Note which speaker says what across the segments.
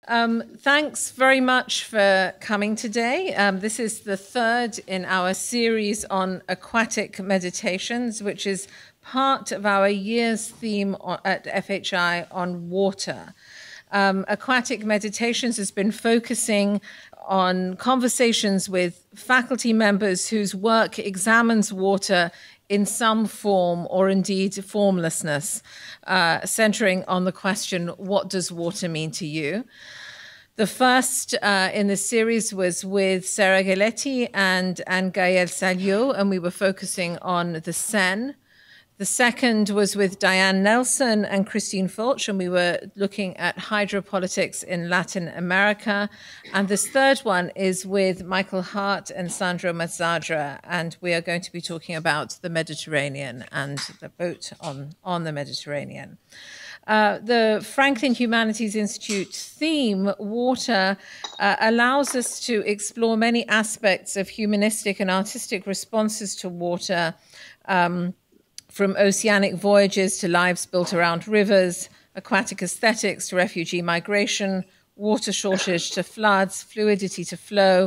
Speaker 1: Thanks very much for coming today. This is the third in our series on aquatic meditations, which is part of our year's theme at FHI on water. Aquatic Meditations has been focusing on conversations with faculty members whose work examines water in some form or indeed formlessness, centering on the question, what does water mean to you? The first in the series was with Sarah Galetti and Gaël Salio, and we were focusing on the Seine. The second was with Diane Nelson and Christine Fulch, and we were looking at hydropolitics in Latin America. And this third one is with Michael Hardt and Sandro Mezzadra, and we are going to be talking about the Mediterranean and the boat on the Mediterranean. The Franklin Humanities Institute theme, water, allows us to explore many aspects of humanistic and artistic responses to water, from oceanic voyages to lives built around rivers, aquatic aesthetics to refugee migration, water shortage to floods, fluidity to flow,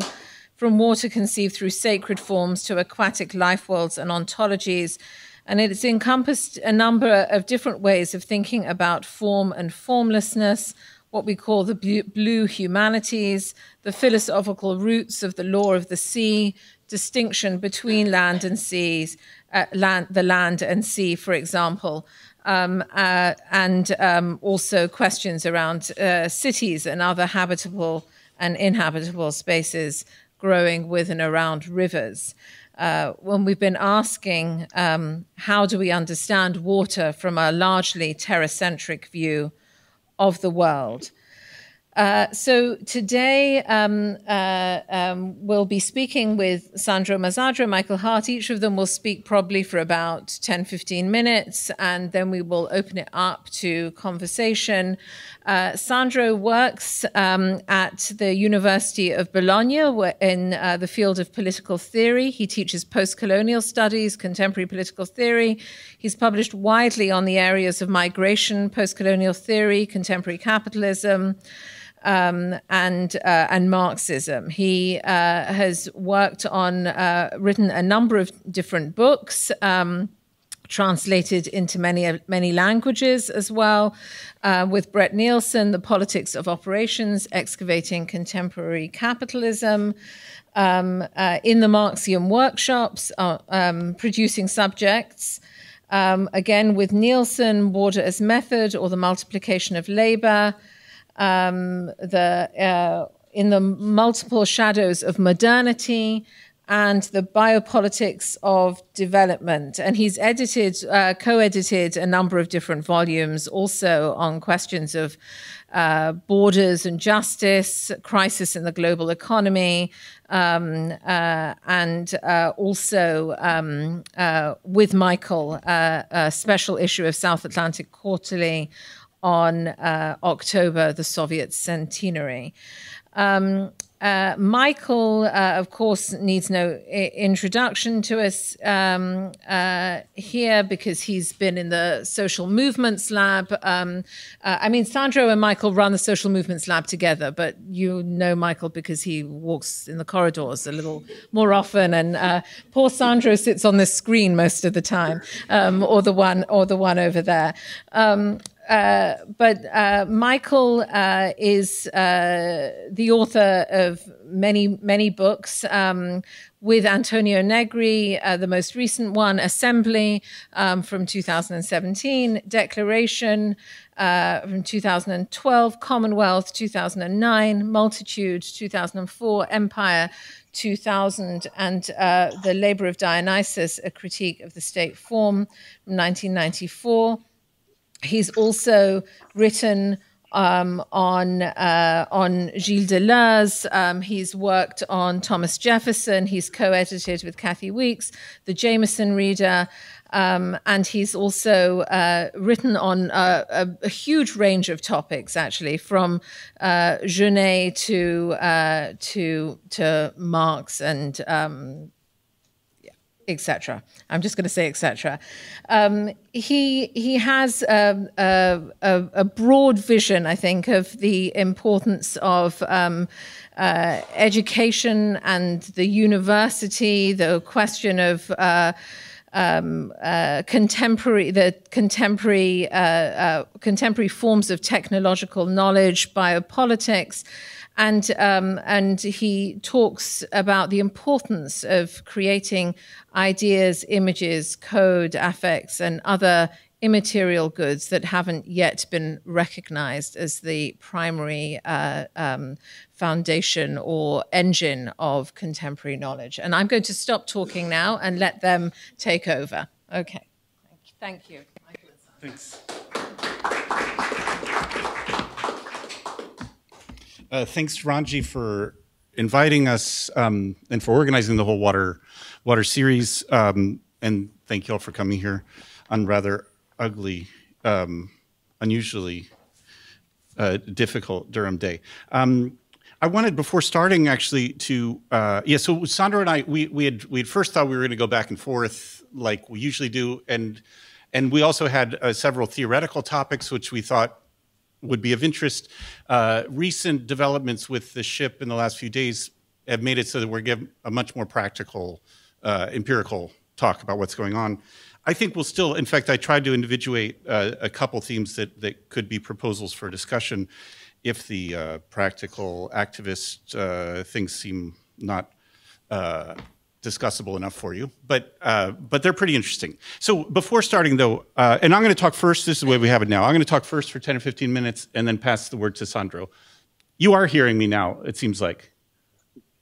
Speaker 1: from water conceived through sacred forms to aquatic life worlds and ontologies. And it's encompassed a number of different ways of thinking about form and formlessness, what we call the blue humanities, the philosophical roots of the law of the sea, distinction between land and seas, the land and sea, for example, and also questions around cities and other habitable and inhabitable spaces growing with and around rivers. When we've been asking how do we understand water from a largely terracentric view of the world. So today we'll be speaking with Sandro Mezzadra, Michael Hardt. Each of them will speak probably for about 10-15 minutes, and then we will open it up to conversation. Sandro works at the University of Bologna in the field of political theory. He teaches postcolonial studies, contemporary political theory. He's published widely on the areas of migration, postcolonial theory, contemporary capitalism, and Marxism. He has worked on, written a number of different books, translated into many languages as well, with Brett Nielsen, The Politics of Operations, Excavating Contemporary Capitalism, in the Marxian workshops, producing subjects, again with Nielsen, Border as Method or the Multiplication of Labor, in the Multiple Shadows of Modernity, and the Biopolitics of Development. And he's co-edited a number of different volumes also on questions of borders and justice, crisis in the global economy, and also with Michael, a special issue of South Atlantic Quarterly on October, the Soviet centenary. Michael, of course, needs no introduction to us here because he's been in the Social Movements Lab. I mean, Sandro and Michael run the Social Movements Lab together, but you know Michael because he walks in the corridors a little more often, and poor Sandro sits on this screen most of the time, or the one over there. But Michael is the author of many books, with Antonio Negri, the most recent one, Assembly, from 2017, Declaration from 2012, Commonwealth 2009, Multitude 2004, Empire 2000, and The Labor of Dionysus, A Critique of the State Form from 1994. He's also written on Gilles Deleuze. He's worked on Thomas Jefferson. He's co-edited with Kathy Weeks, The Jameson Reader, and he's also written on a huge range of topics, actually, from Genet to Marx and etc. I'm just going to say etc. He has a broad vision, I think, of the importance of education and the university, the question of contemporary forms of technological knowledge, biopolitics. And he talks about the importance of creating ideas, images, code, affects, and other immaterial goods that haven't yet been recognized as the primary foundation or engine of contemporary knowledge. And I'm going to stop talking now and let them take over. Okay. Thank you.
Speaker 2: Thanks. Thanks, Ranji, for inviting us and for organizing the whole water series. And thank you all for coming here on rather ugly, unusually difficult Durham day. I wanted, before starting, actually, to so Sandro and I, we had first thought we were going to go back and forth like we usually do, and we also had several theoretical topics which we thought would be of interest. Recent developments with the ship in the last few days have made it so that we're giving a much more practical, empirical talk about what's going on. I think we'll still, in fact, I tried to individuate a couple themes that could be proposals for discussion if the practical activist things seem not discussable enough for you, but they're pretty interesting. So before starting though, and I'm going to talk first, this is the way we have it now. I'm going to talk first for 10 or 15 minutes and then pass the word to Sandro. You are hearing me now, it seems like.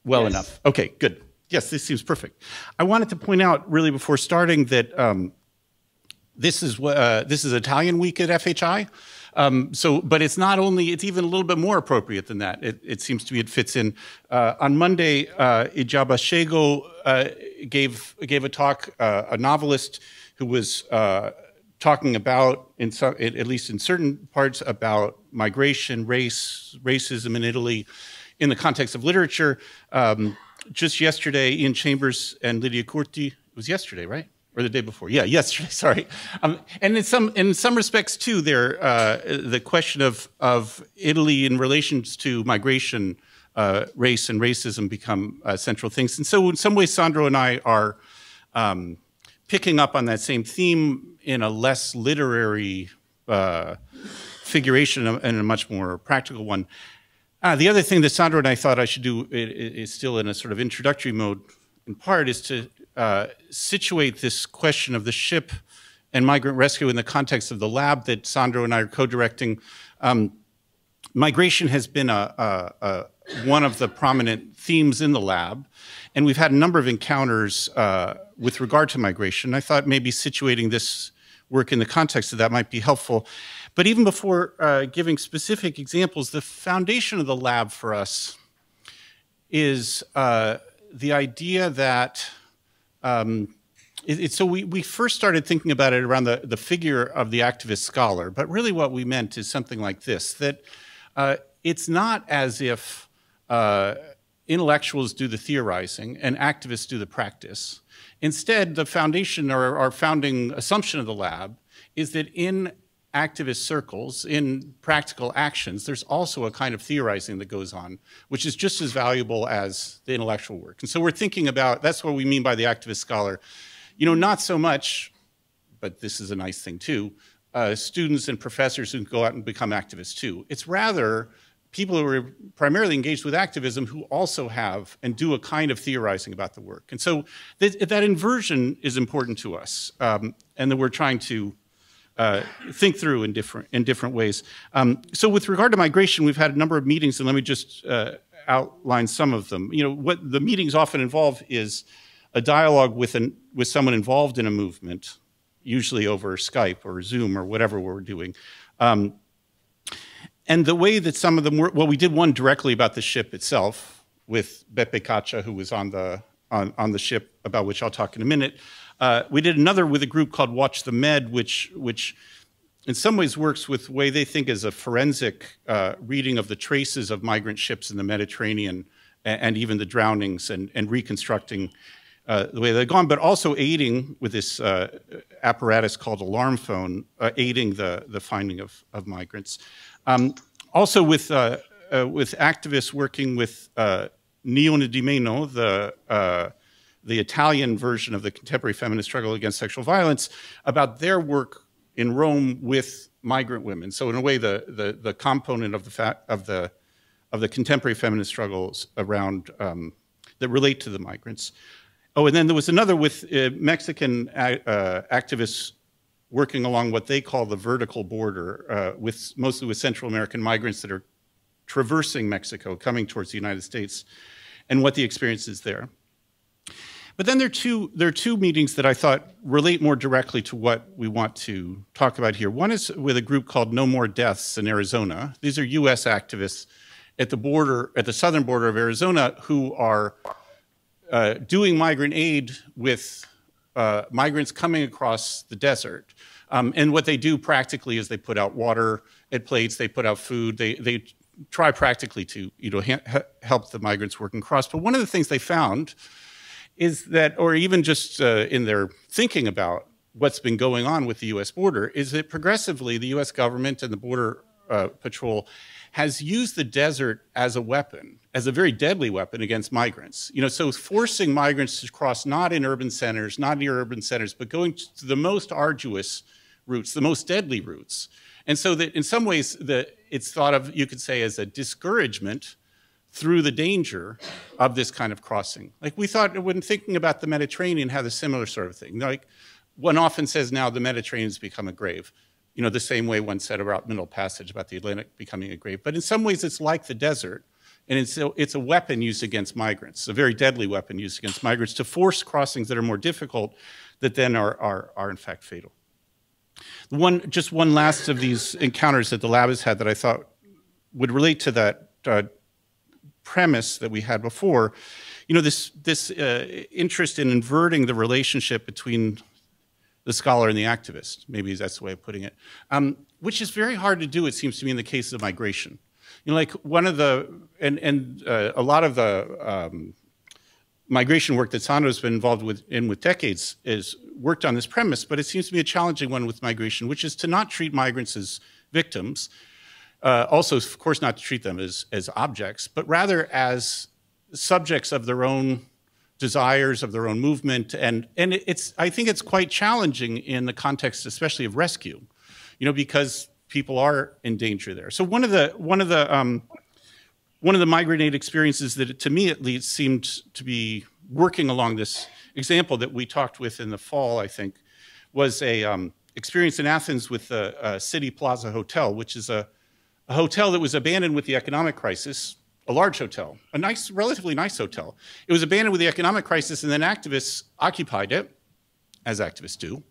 Speaker 2: Well yes. Enough. Okay, good. Yes, this seems perfect. I wanted to point out really before starting that this is Italian week at FHI. But it's not only, it's even a little bit more appropriate than that. It seems to me it fits in. On Monday, Ijaba Shego gave a talk, a novelist who was talking about, at least in certain parts, about migration, racism in Italy in the context of literature. Just yesterday, Ian Chambers and Lydia Curti, it was yesterday, right? Or the day before? Yeah, yesterday. Sorry. And in some respects too, the question of Italy in relations to migration, race, and racism become central things. And so, in some ways, Sandro and I are picking up on that same theme in a less literary figuration and a much more practical one. The other thing that Sandro and I thought I should do is still in a sort of introductory mode, in part, is to situate this question of the ship and migrant rescue in the context of the lab that Sandro and I are co-directing. Migration has been one of the prominent themes in the lab, and we've had a number of encounters with regard to migration. I thought maybe situating this work in the context of that might be helpful. But even before giving specific examples, the foundation of the lab for us is the idea that so we first started thinking about it around the figure of the activist scholar, but really what we meant is something like this, that it's not as if intellectuals do the theorizing and activists do the practice. Instead, the foundation or our founding assumption of the lab is that in activist circles, in practical actions, there's also a kind of theorizing that goes on, which is just as valuable as the intellectual work. And so we're thinking about, that's what we mean by the activist scholar. You know, not so much, but this is a nice thing too, students and professors who go out and become activists too. It's rather people who are primarily engaged with activism who also have and do a kind of theorizing about the work. And so that inversion is important to us, and that we're trying to think through in different ways. So with regard to migration, we've had a number of meetings, and let me just outline some of them. You know, what the meetings often involve is a dialogue with someone involved in a movement, usually over Skype or Zoom or whatever we're doing. And the way that some of them work, well, we did one directly about the ship itself with Beppe Caccia, who was on the ship, about which I'll talk in a minute. We did another with a group called Watch the Med, which in some ways works with the way they think as a forensic reading of the traces of migrant ships in the Mediterranean and even the drownings and reconstructing the way they've gone, but also aiding with this apparatus called alarm phone, aiding the finding of migrants. Also with activists working with Nione Di Meno, the Italian version of the contemporary feminist struggle against sexual violence, about their work in Rome with migrant women. So in a way, the component of the contemporary feminist struggles around that relate to the migrants. Oh, and then there was another with Mexican activists working along what they call the vertical border, mostly with Central American migrants that are traversing Mexico, coming towards the United States, and what the experience is there. But then there are two meetings that I thought relate more directly to what we want to talk about here. One is with a group called No More Deaths in Arizona. These are US activists at the border, at the southern border of Arizona, who are doing migrant aid with migrants coming across the desert. And what they do practically is they put out water at plates, they put out food, they try practically to help the migrants working across. But one of the things they found is that, or even just in their thinking about what's been going on with the US border, is that progressively the US government and the Border Patrol has used the desert as a weapon, as a very deadly weapon against migrants. So forcing migrants to cross not in urban centers, not near urban centers, but going to the most arduous routes, the most deadly routes. And so that in some ways, it's thought of, you could say, as a discouragement through the danger of this kind of crossing. Like we thought, when thinking about the Mediterranean, had a similar sort of thing. Like one often says now the Mediterranean has become a grave. The same way one said about Middle Passage, about the Atlantic becoming a grave. But in some ways, it's like the desert, and it's a weapon used against migrants, a very deadly weapon used against migrants to force crossings that are more difficult, that then are in fact fatal. Just one last of these encounters that the lab has had that I thought would relate to that premise that we had before. This interest in inverting the relationship between the scholar and the activist, maybe that's the way of putting it, which is very hard to do, it seems to me, in the case of migration. Like one of the, a lot of the migration work that Sandro's been involved with decades is worked on this premise, but it seems to be a challenging one with migration, which is to not treat migrants as victims, also, of course, not to treat them as objects, but rather as subjects of their own desires, of their own movement, and I think it's quite challenging in the context, especially of rescue, because people are in danger there. So one of the migrant aid experiences that, to me at least, seemed to be working along this example that we talked with in the fall, I think, was a experience in Athens with the City Plaza Hotel, which is a hotel that was abandoned with the economic crisis. A large hotel, a nice, relatively nice hotel. It was abandoned with the economic crisis, and then activists occupied it, as activists do,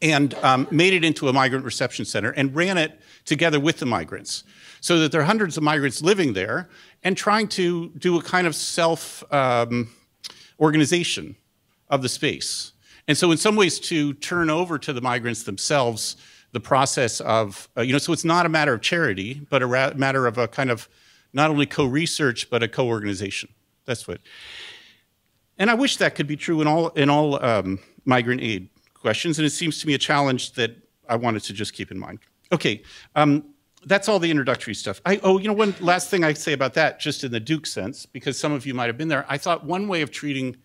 Speaker 2: and made it into a migrant reception center and ran it together with the migrants, so that there are hundreds of migrants living there and trying to do a kind of self-organization of the space. And so in some ways to turn over to the migrants themselves the process of, so it's not a matter of charity, but a matter of a kind of not only co-research, but a co-organization. That's what. And I wish that could be true in all migrant aid questions, and it seems to me a challenge that I wanted to just keep in mind. Okay, that's all the introductory stuff. One last thing I'd say about that, just in the Duke sense, because some of you might have been there, I thought one way of treating,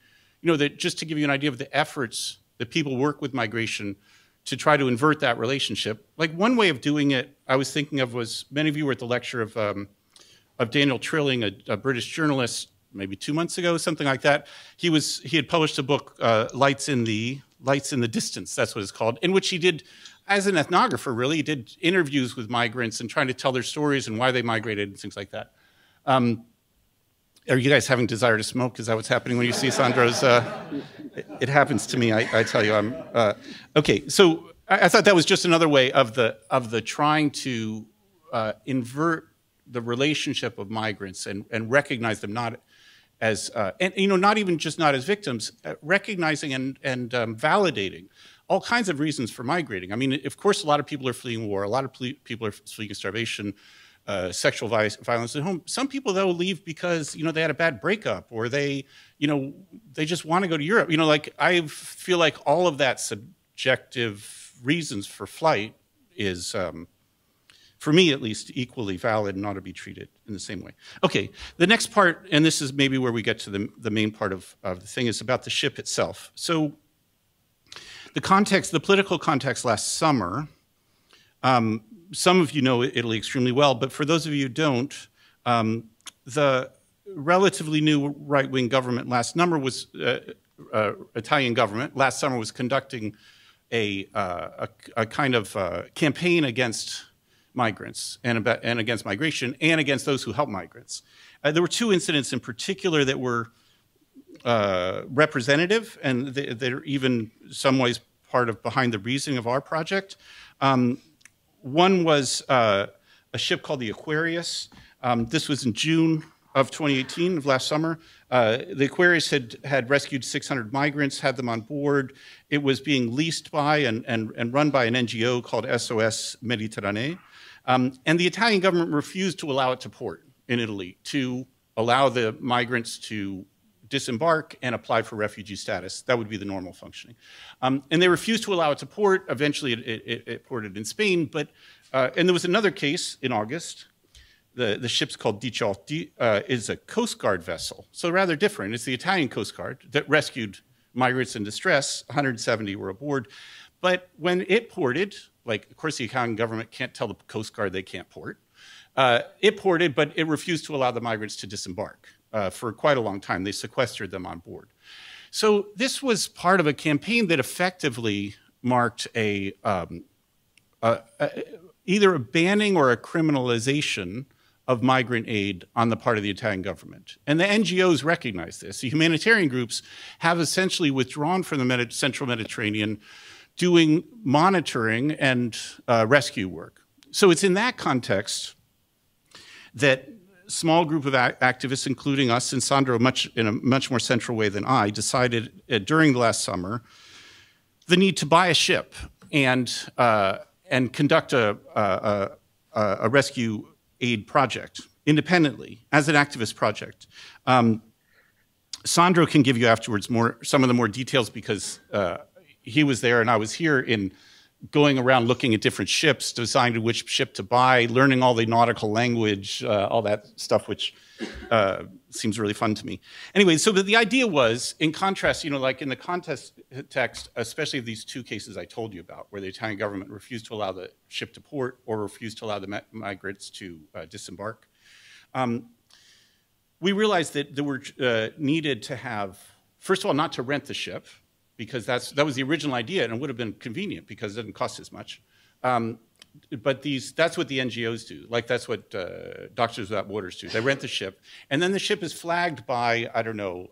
Speaker 2: that just to give you an idea of the efforts that people work with migration to try to invert that relationship, like one way of doing it I was thinking of was, many of you were at the lecture of Daniel Trilling, a British journalist, maybe 2 months ago, something like that. He had published a book, Lights in the Distance, that's what it's called, in which he did, as an ethnographer really, he did interviews with migrants and trying to tell their stories and why they migrated and things like that. Are you guys having desire to smoke? Is that what's happening when you see Sandro's? It happens to me, I tell you. Okay, so I thought that was just another way of the trying to invert the relationship of migrants and recognize them not as, not even just not as victims, recognizing and validating all kinds of reasons for migrating. I mean, of course, a lot of people are fleeing war, a lot of people are fleeing starvation, sexual violence at home. Some people, though, leave because, they had a bad breakup, or they just want to go to Europe. Like, I feel like all of that subjective reasons for flight is, for me at least, equally valid and ought to be treated in the same way. Okay, the next part, and this is maybe where we get to the main part of the thing, is about the ship itself. So the political context last summer, some of you know Italy extremely well, but for those of you who don't, the relatively new right-wing government last summer was, Italian government, last summer was conducting a kind of campaign against migrants and against migration and against those who help migrants. There were two incidents in particular that were representative, and they're even some ways behind the reasoning of our project. One was a ship called the Aquarius. This was in June of 2018, of last summer. The Aquarius had rescued 600 migrants, had them on board. It was being leased by and run by an NGO called SOS Mediterranee. And the Italian government refused to allow it to port in Italy, to allow the migrants to disembark and apply for refugee status. That would be the normal functioning. And they refused to allow it to port. Eventually, it ported in Spain. And there was another case in August. The ship's called Diciotti, is a Coast Guard vessel. So rather different. It's the Italian Coast Guard that rescued migrants in distress. 170 were aboard. But when it ported, like, of course, the Italian government can't tell the Coast Guard they can't port. It ported, but it refused to allow the migrants to disembark. For quite a long time. They sequestered them on board. So this was part of a campaign that effectively marked either a banning or a criminalization of migrant aid on the part of the Italian government. And the NGOs recognize this. The humanitarian groups have essentially withdrawn from the central Mediterranean, doing monitoring and rescue work. So it's in that context that small group of activists, including us and Sandro, in a much more central way than I, decided during the last summer the need to buy a ship and conduct a rescue aid project independently as an activist project. Sandro can give you afterwards some of the more details because he was there and I was here in going around looking at different ships, deciding which ship to buy, learning all the nautical language, all that stuff, which seems really fun to me. Anyway, so the idea was, in contrast, like in the context, especially of these two cases I told you about, where the Italian government refused to allow the ship to port or refused to allow the migrants to disembark, we realized that there were needed to have, first of all, not to rent the ship, because that was the original idea, and it would have been convenient because it doesn't cost as much. But that's what the NGOs do. Like, that's what Doctors Without Borders do. They rent the ship, and then the ship is flagged by, I don't know,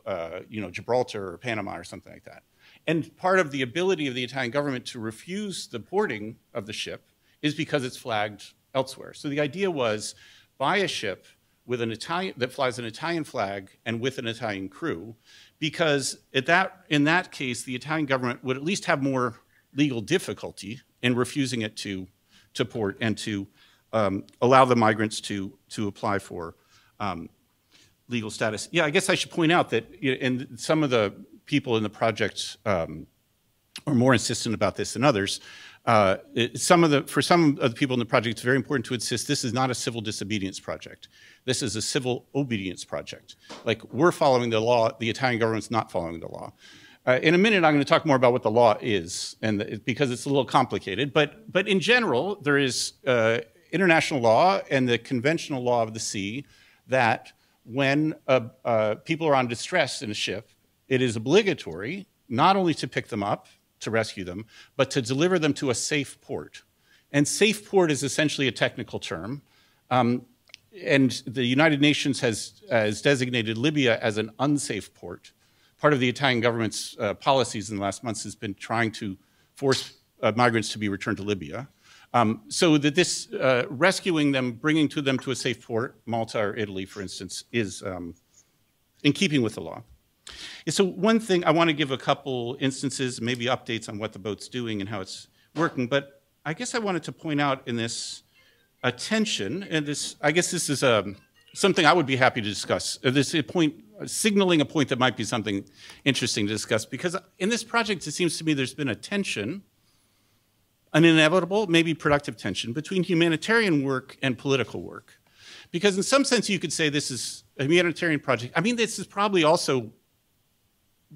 Speaker 2: Gibraltar or Panama or something like that. And part of the ability of the Italian government to refuse the porting of the ship is because it's flagged elsewhere. So the idea was, buy a ship with that flies an Italian flag and with an Italian crew, because in that case, the Italian government would at least have more legal difficulty in refusing it to port and to allow the migrants to apply for legal status. Yeah, I guess I should point out that and some of the people in the project are more insistent about this than others. For some of the people in the project, it's very important to insist this is not a civil disobedience project. This is a civil obedience project. Like, we're following the law, the Italian government's not following the law. In a minute, I'm going to talk more about what the law is, because it's a little complicated. But in general, there is international law and the conventional law of the sea that when people are on distress in a ship, it is obligatory not only to pick them up, to rescue them, but to deliver them to a safe port. And safe port is essentially a technical term. And the United Nations has designated Libya as an unsafe port. Part of the Italian government's policies in the last months has been trying to force migrants to be returned to Libya. So that this rescuing them, bringing them to a safe port, Malta or Italy, for instance, is in keeping with the law. So one thing, I want to give a couple instances, maybe updates on what the boat's doing and how it's working, but I guess I wanted to point out in this a tension, and this, I guess this is something I would be happy to discuss. This is a point, signaling a point that might be something interesting to discuss, because in this project, it seems to me there's been a tension, an inevitable, maybe productive tension, between humanitarian work and political work. Because in some sense, you could say this is a humanitarian project. I mean, this is probably also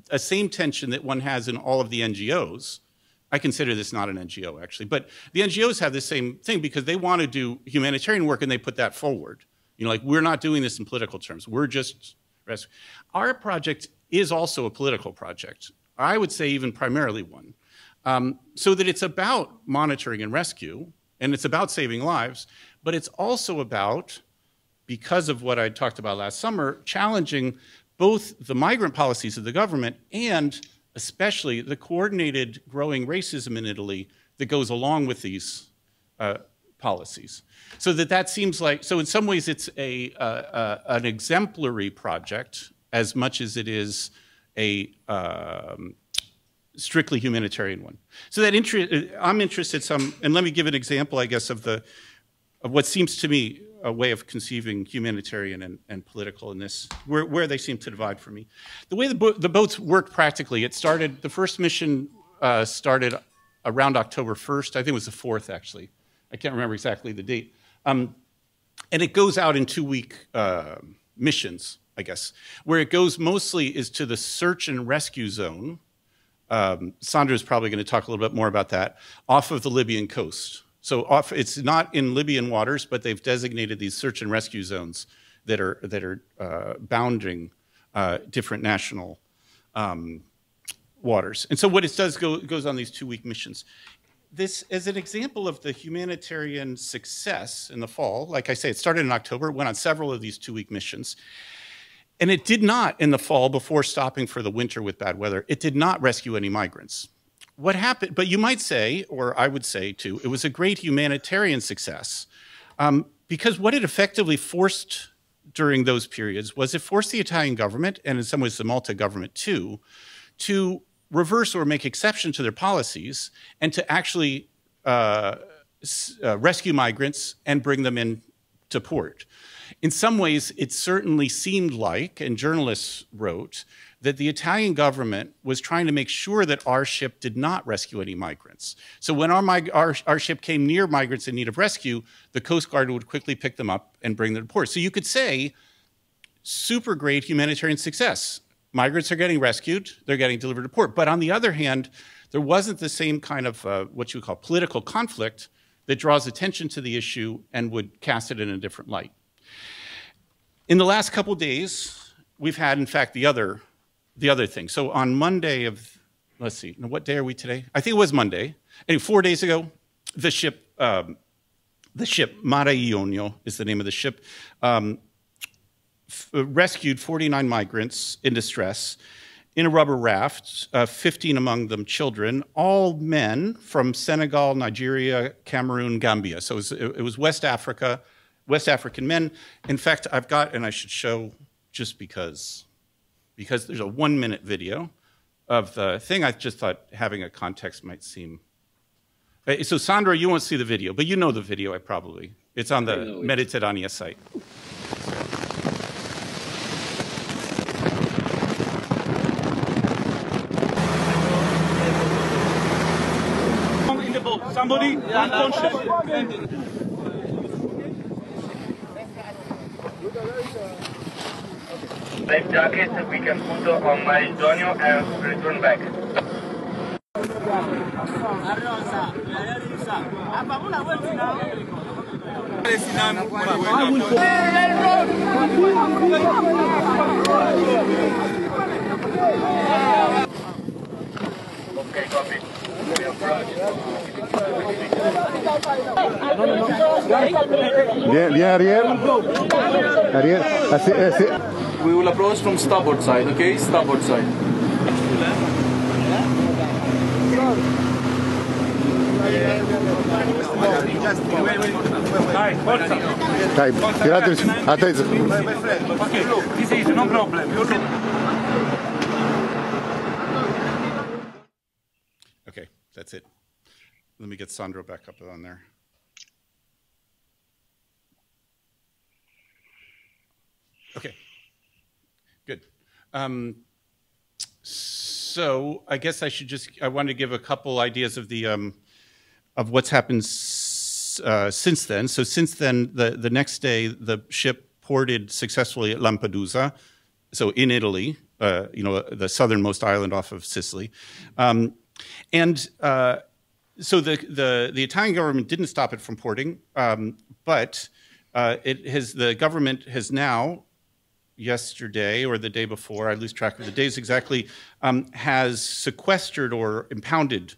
Speaker 2: a same tension that one has in all of the NGOs. I consider this not an NGO, actually. But the NGOs have the same thing because they want to do humanitarian work and they put that forward. You know, like, we're not doing this in political terms. We're just rescue. Our project is also a political project. I would say even primarily one. So that it's about monitoring and rescue, and it's about saving lives, but it's also about, because of what I talked about last summer, challenging both the migrant policies of the government and especially the coordinated growing racism in Italy that goes along with these policies. So that seems like, so in some ways it's an exemplary project as much as it is a strictly humanitarian one. So that I'm interested and let me give an example, I guess, of what seems to me a way of conceiving humanitarian and political in this, where they seem to divide for me. The way the boats worked practically, the first mission started around October 1st. I think it was the 4th, actually. I can't remember exactly the date. And it goes out in 2-week missions, I guess. Where it goes mostly is to the search and rescue zone. Sandro is probably going to talk a little bit more about that, off of the Libyan coast. So it's not in Libyan waters, but they've designated these search and rescue zones that are bounding different national waters. And so what it does goes on these 2-week missions. This is an example of the humanitarian success in the fall. Like I say, it started in October, went on several of these 2-week missions. And it did not, in the fall, before stopping for the winter with bad weather, it did not rescue any migrants. What happened, but you might say, or I would say too, it was a great humanitarian success because what it effectively forced during those periods was it forced the Italian government, and in some ways the Malta government too, to reverse or make exception to their policies and to actually rescue migrants and bring them in to port. In some ways, it certainly seemed like, and journalists wrote, that the Italian government was trying to make sure that our ship did not rescue any migrants. So when our ship came near migrants in need of rescue, the Coast Guard would quickly pick them up and bring them to port. So you could say, super great humanitarian success. Migrants are getting rescued, they're getting delivered to port. But on the other hand, there wasn't the same kind of what you would call political conflict that draws attention to the issue and would cast it in a different light. In the last couple of days, we've had, in fact, the other thing. So on Monday of, let's see, what day are we today? I think it was Monday. Anyway, 4 days ago, the ship Mare Ionio is the name of the ship, rescued 49 migrants in distress in a rubber raft, 15 among them children, all men from Senegal, Nigeria, Cameroon, Gambia. So it was West African men. In fact, I've got, and I should show just because there's a 1-minute video of the thing. I just thought having a context might seem. So Sandro, you won't see the video, but you know the video, It's on the Mediterranea site.
Speaker 3: In the boat, somebody unconscious.
Speaker 4: Life jacket we can put on my Donio and return back. Okay, copy.
Speaker 5: Bien, Ariel.
Speaker 3: We will approach from starboard side, okay? Starboard side. Okay, this is no problem.
Speaker 2: Okay, that's it. Let me get Sandro back up on there. Okay, good. So I guess I wanted to give a couple ideas of of what's happened since then. So since then, the next day, the ship ported successfully at Lampedusa, so in Italy, the southernmost island off of Sicily. So the Italian government didn't stop it from porting, but the government has now, yesterday or the day before, I lose track of the days exactly, has sequestered or impounded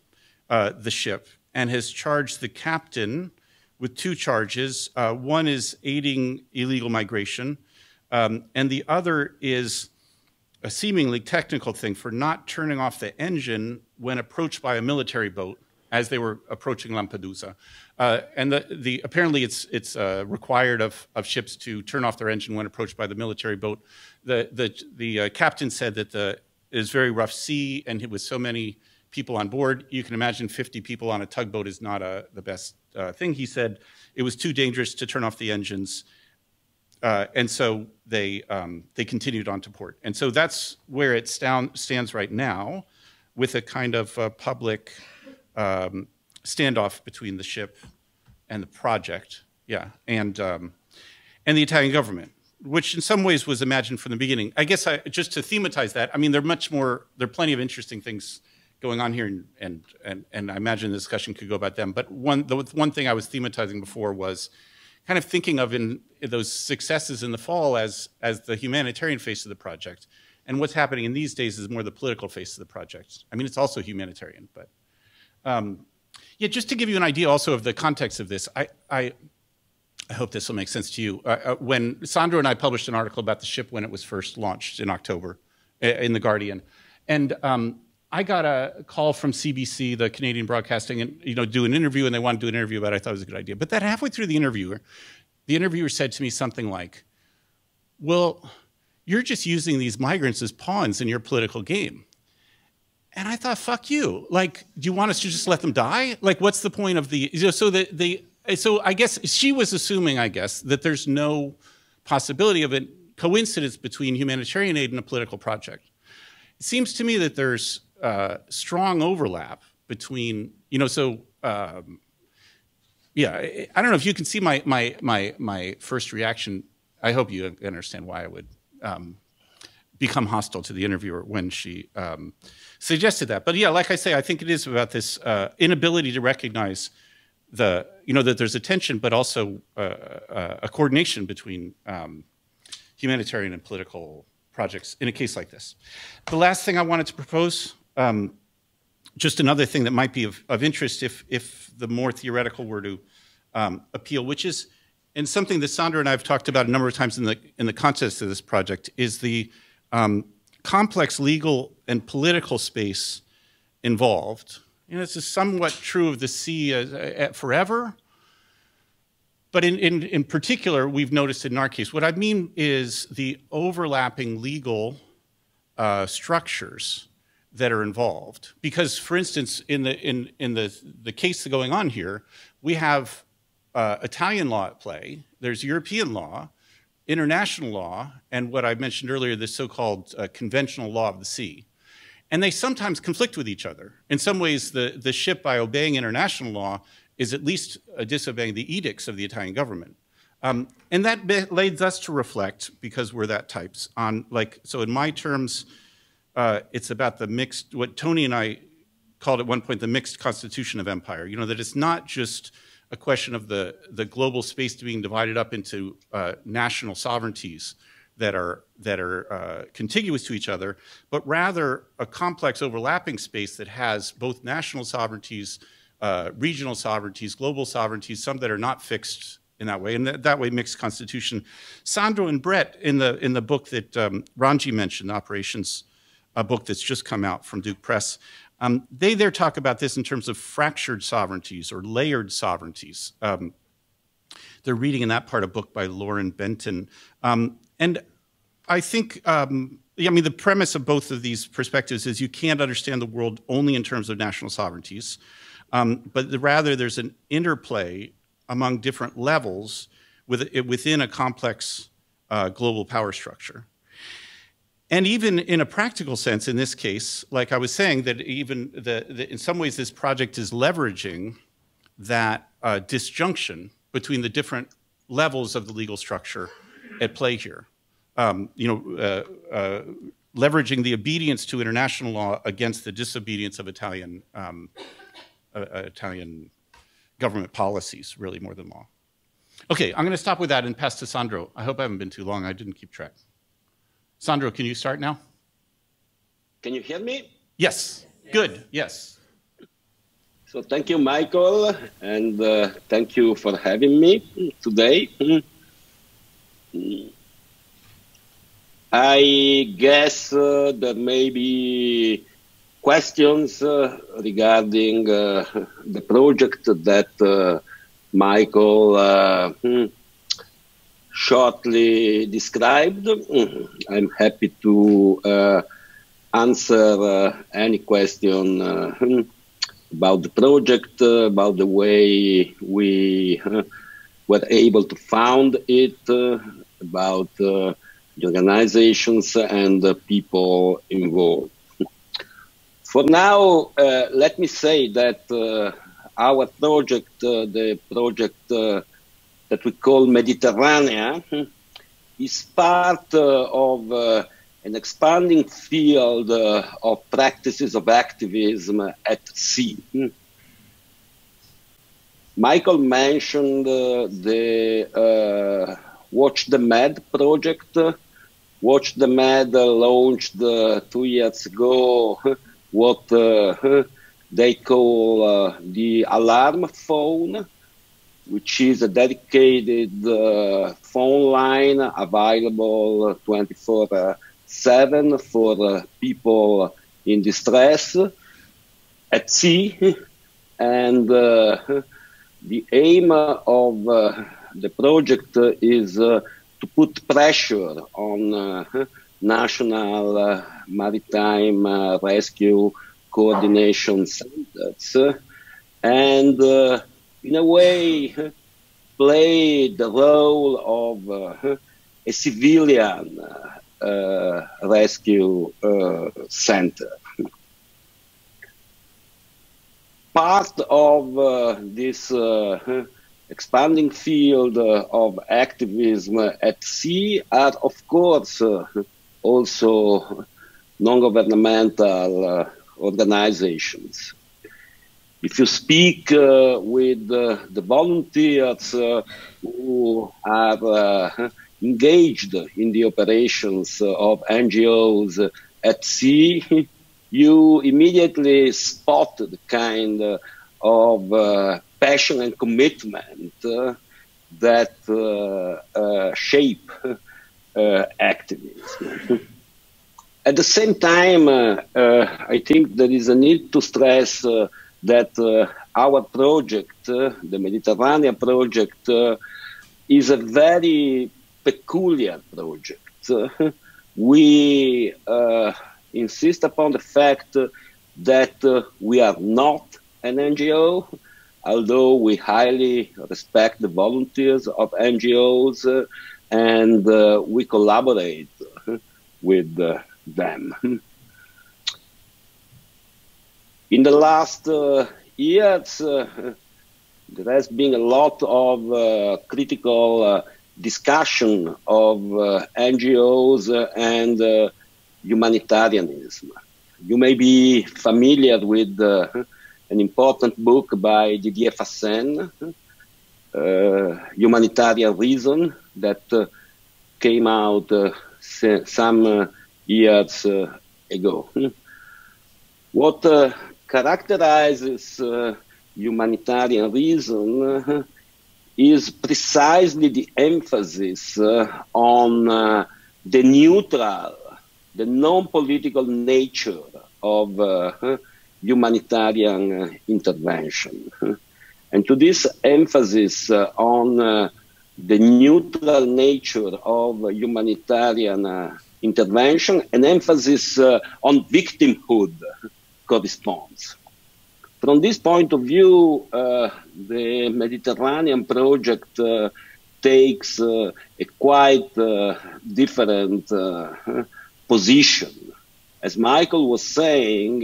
Speaker 2: the ship and has charged the captain with 2 charges. One is aiding illegal migration, and the other is a seemingly technical thing for not turning off the engine when approached by a military boat as they were approaching Lampedusa. And apparently it's required of ships to turn off their engine when approached by the military boat. The captain said that it was very rough sea, and with so many people on board, you can imagine 50 people on a tugboat is not the best thing. He said it was too dangerous to turn off the engines, and so they continued on to port. And so that's where it stands right now, with a kind of public standoff between the ship and the project, and the Italian government, which in some ways was imagined from the beginning. I guess just to thematize that, I mean, there are plenty of interesting things going on here, and I imagine the discussion could go about them. But the one thing I was thematizing before was kind of thinking of in those successes in the fall as the humanitarian face of the project, and what's happening in these days is more the political face of the project. I mean, it's also humanitarian, but yeah, just to give you an idea also of the context of this, I hope this will make sense to you. When Sandro and I published an article about the ship when it was first launched in October in The Guardian, and I got a call from CBC, the Canadian Broadcasting, and do an interview, and they wanted to do an interview about it. I thought it was a good idea. But then halfway through the interviewer said to me something like, well, you're just using these migrants as pawns in your political game. And I thought, fuck you. Like, do you want us to just let them die? Like, what's the point of so I guess she was assuming, that there's no possibility of a coincidence between humanitarian aid and a political project. It seems to me that there's strong overlap between, yeah, I don't know if you can see my first reaction. I hope you understand why I would become hostile to the interviewer when she suggested that. But yeah, like I say, I think it is about this inability to recognize that there's a tension, but also a coordination between humanitarian and political projects in a case like this. The last thing I wanted to propose, just another thing that might be of interest if the more theoretical were to appeal, which is, and something that Sandra and I have talked about a number of times in the context of this project, is the complex legal and political space involved. This is somewhat true of the sea forever, but in particular, we've noticed in our case, what I mean is the overlapping legal structures that are involved. Because, for instance, in the case going on here, we have Italian law at play, there's European law, international law, and what I mentioned earlier, the so-called conventional law of the sea. And they sometimes conflict with each other. In some ways, the ship, by obeying international law, is at least disobeying the edicts of the Italian government. And that leads us to reflect, because we're that types, on so in my terms, it's about the mixed, what Tony and I called at one point the mixed constitution of empire. That it's not just a question of the global space being divided up into national sovereignties that are contiguous to each other, but rather a complex overlapping space that has both national sovereignties, regional sovereignties, global sovereignties, some that are not fixed in that way, and that way mixed constitution. Sandro and Brett, in the book that Ranji mentioned, Operations, a book that's just come out from Duke Press, they there talk about this in terms of fractured sovereignties or layered sovereignties. They're reading in that part a book by Lauren Benton. And I think, the premise of both of these perspectives is you can't understand the world only in terms of national sovereignties, but rather there's an interplay among different levels within a complex global power structure. And even in a practical sense, in this case, like I was saying, that even in some ways this project is leveraging that disjunction between the different levels of the legal structure at play here. Leveraging the obedience to international law against the disobedience of Italian government policies, really more than law. Okay, I'm going to stop with that and pass to Sandro. I hope I haven't been too long. I didn't keep track. Sandro, can you start now?
Speaker 6: Can you hear me?
Speaker 2: Yes. Good. Yes.
Speaker 6: So thank you, Michael, and thank you for having me today. I guess there may be questions regarding the project that Michael shortly described. I'm happy to answer any question about the project, about the way we were able to found it, about the organizations and the people involved. For now, let me say that our project, the project that we call Mediterranean, is part of an expanding field of practices of activism at sea. Michael mentioned the Watch the Med project. Watch the Med launched 2 years ago what they call the alarm phone, which is a dedicated phone line available 24/7 for people in distress at sea. And the aim of the project is to put pressure on national maritime rescue coordination centers and in a way play the role of a civilian rescue center. Part of this expanding field of activism at sea are, of course, also non-governmental organizations. If you speak with the volunteers who are engaged in the operations of NGOs at sea, you immediately spot the kind of passion and commitment that shape activism. At the same time, I think there is a need to stress that our project, the Mediterranean project, is a very peculiar project. We insist upon the fact that we are not an NGO, although we highly respect the volunteers of NGOs and we collaborate with them. In the last years, there has been a lot of critical discussion of NGOs and humanitarianism. You may be familiar with an important book by Didier Fassin, Humanitarianism, that came out some years ago. What characterizes humanitarianism is precisely the emphasis on the neutral, the non-political nature of humanitarian intervention. And to this emphasis on the neutral nature of humanitarian intervention, an emphasis on victimhood corresponds. From this point of view, the Mediterranean project takes a quite different position. As Michael was saying,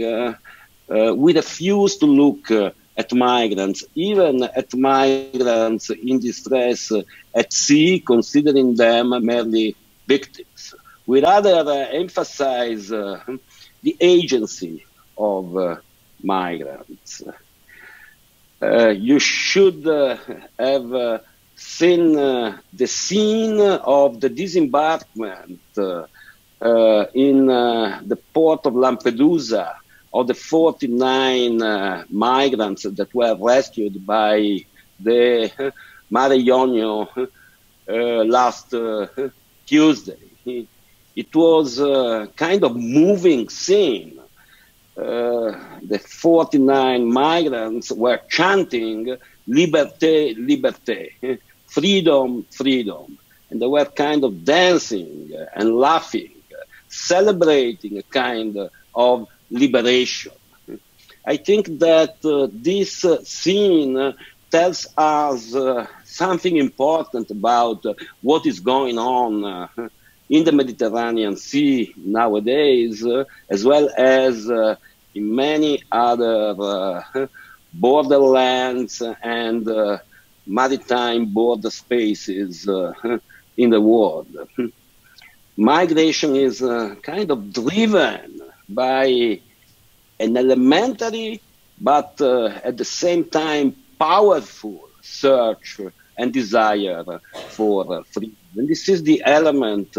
Speaker 6: we refuse to look at migrants, even at migrants in distress at sea, considering them merely victims. We rather emphasize the agency of migrants. You should have seen the scene of the disembarkment in the port of Lampedusa of the 49 migrants that were rescued by the Mare Jonio last Tuesday. It was a kind of moving scene. The 49 migrants were chanting, "Liberté, liberté," freedom, freedom. And they were kind of dancing and laughing, celebrating a kind of liberation. I think that this scene tells us something important about what is going on in the Mediterranean Sea nowadays, as well as in many other borderlands and maritime border spaces in the world. Migration is kind of driven by an elementary but at the same time powerful search and desire for freedom. And this is the element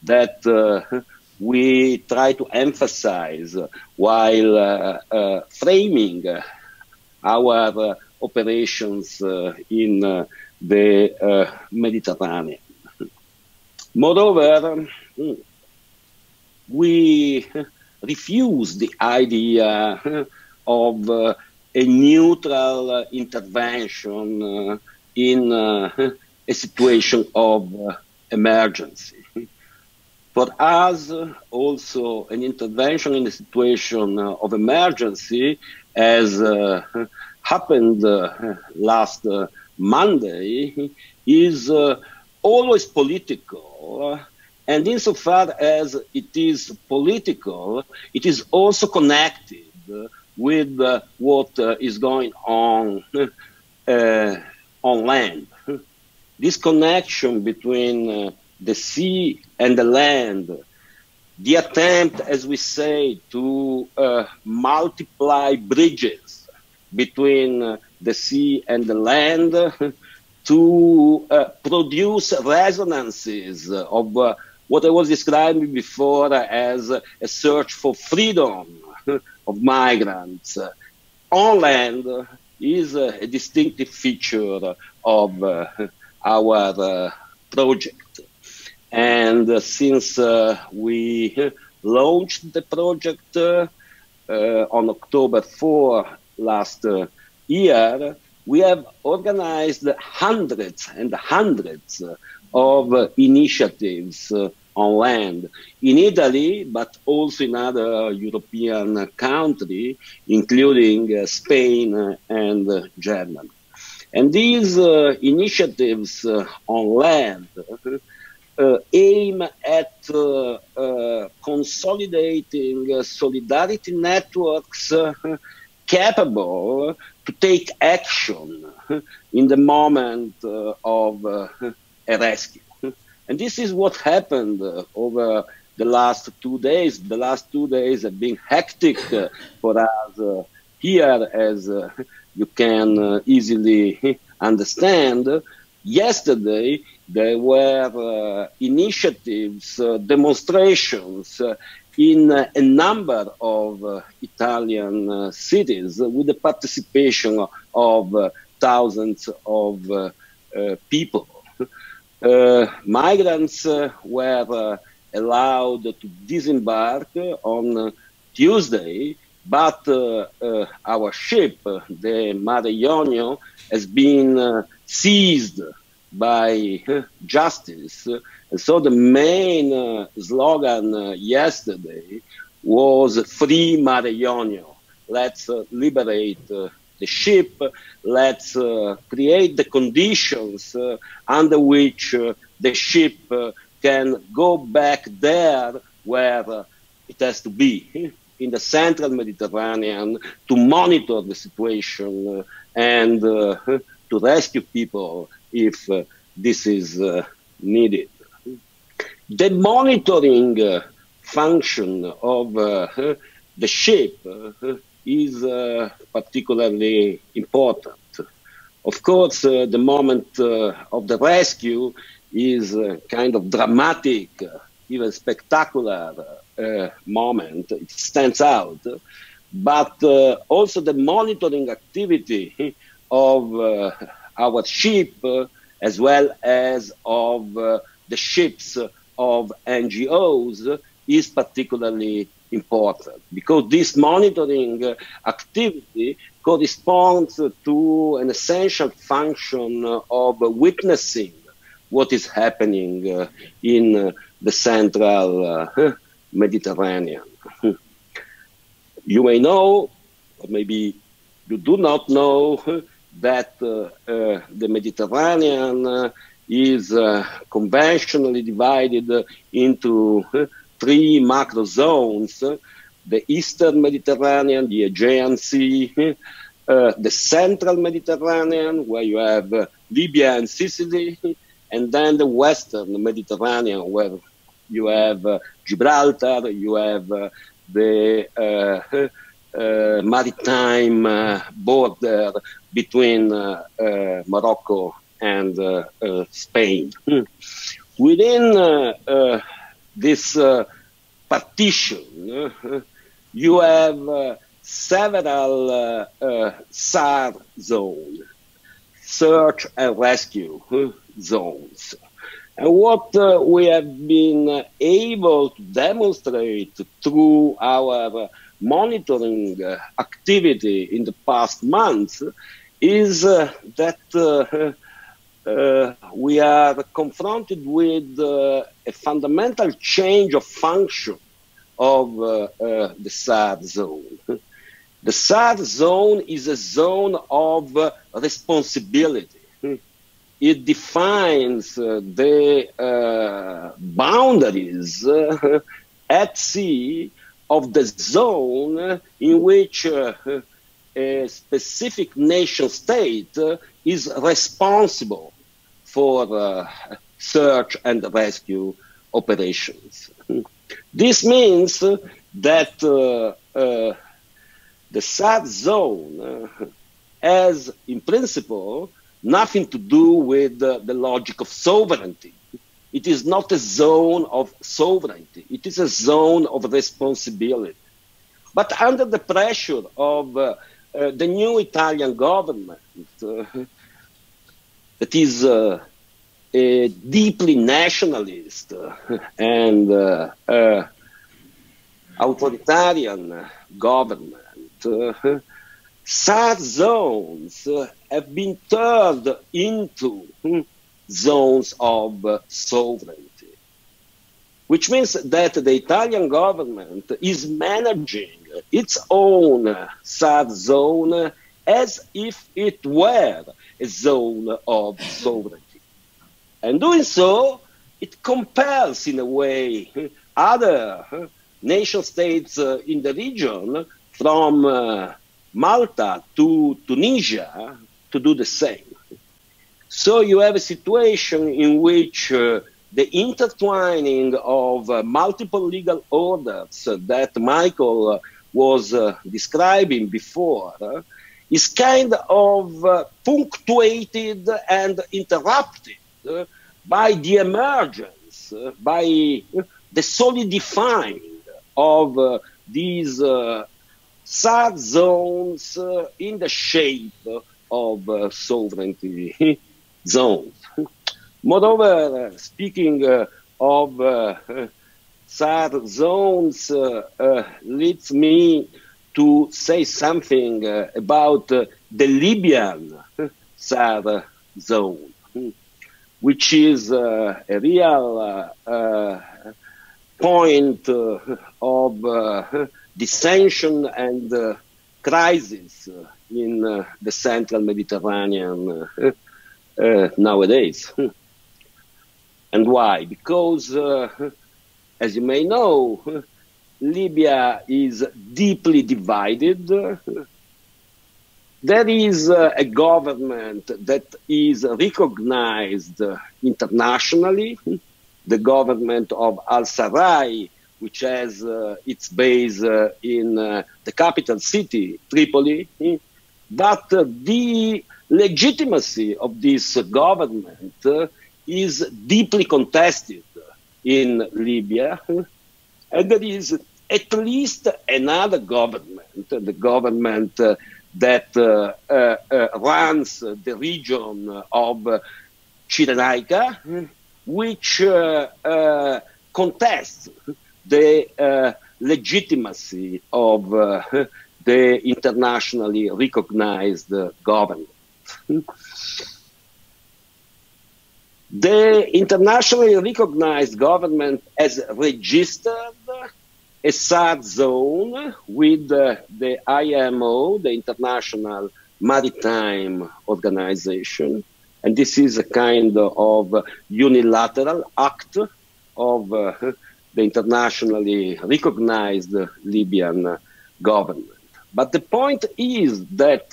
Speaker 6: that we try to emphasize while framing our operations in the Mediterranean. Moreover, we refuse the idea of a neutral intervention in a situation of emergency. For us, also, an intervention in a situation of emergency, as happened last Monday, is always political. And insofar as it is political, it is also connected with what is going on land. This connection between the sea and the land, the attempt, as we say, to multiply bridges between the sea and the land, to produce resonances of what I was describing before as a search for freedom of migrants on land is a distinctive feature of our project. And since we launched the project on October 4 last year, we have organized hundreds and hundreds of initiatives on land in Italy, but also in other European countries, including Spain and Germany. And these initiatives on land aim at consolidating solidarity networks capable to take action in the moment of a rescue. And this is what happened over the last 2 days. The last 2 days have been hectic for us here, as you can easily understand. Yesterday, there were initiatives, demonstrations in a number of Italian cities with the participation of thousands of people. Migrants were allowed to disembark on Tuesday, but our ship, the Mare Jonio, has been seized by justice. And so the main slogan yesterday was "Free Mare Jonio." Let's liberate the the ship. Let's create the conditions under which the ship can go back there where it has to be, in the central Mediterranean, to monitor the situation and to rescue people if this is needed. The monitoring function of the ship is particularly important. Of course, the moment of the rescue is a kind of dramatic, even spectacular moment. It stands out. But also the monitoring activity of our ship, as well as of the ships of NGOs, is particularly important, because this monitoring activity corresponds to an essential function of witnessing what is happening in the central Mediterranean. You may know, or maybe you do not know, that the Mediterranean is conventionally divided into three macro zones: the Eastern Mediterranean, the Aegean Sea, the Central Mediterranean, where you have Libya and Sicily, and then the Western Mediterranean, where you have Gibraltar, you have the maritime border between Morocco and Spain. Within this partition, you have several SAR zones, search and rescue zones. And what we have been able to demonstrate through our monitoring activity in the past months is that we are confronted with a fundamental change of function of the SAR zone. The SAR zone is a zone of responsibility. It defines the boundaries at sea of the zone in which a specific nation state is responsible for search and rescue operations. This means that the SAR zone has, in principle, nothing to do with the logic of sovereignty. It is not a zone of sovereignty. It is a zone of responsibility. But under the pressure of the new Italian government, that is a deeply nationalist and authoritarian government, SAR zones have been turned into zones of sovereignty, which means that the Italian government is managing its own SAR zone as if it were a zone of sovereignty. And doing so, it compels, in a way, other nation states in the region, from Malta to Tunisia, to do the same. So you have a situation in which the intertwining of multiple legal orders that Michael was describing before is kind of punctuated and interrupted by the emergence, by the solidifying of these SAR zones in the shape of sovereignty zones. Moreover, speaking of SAR zones leads me to say something about the Libyan SAR zone, which is a real point of dissension and crisis in the central Mediterranean nowadays. And why? Because, as you may know, Libya is deeply divided. There is a government that is recognized internationally, the government of al-Sarraj, which has its base in the capital city, Tripoli. But the legitimacy of this government is deeply contested in Libya. And there is at least another government, the government that runs the region of Cyrenaica, which contests the legitimacy of the internationally recognized government. The internationally recognized government has registered a SOS zone with the IMO, the International Maritime Organization, and this is a kind of unilateral act of the internationally recognized Libyan government. But the point is that,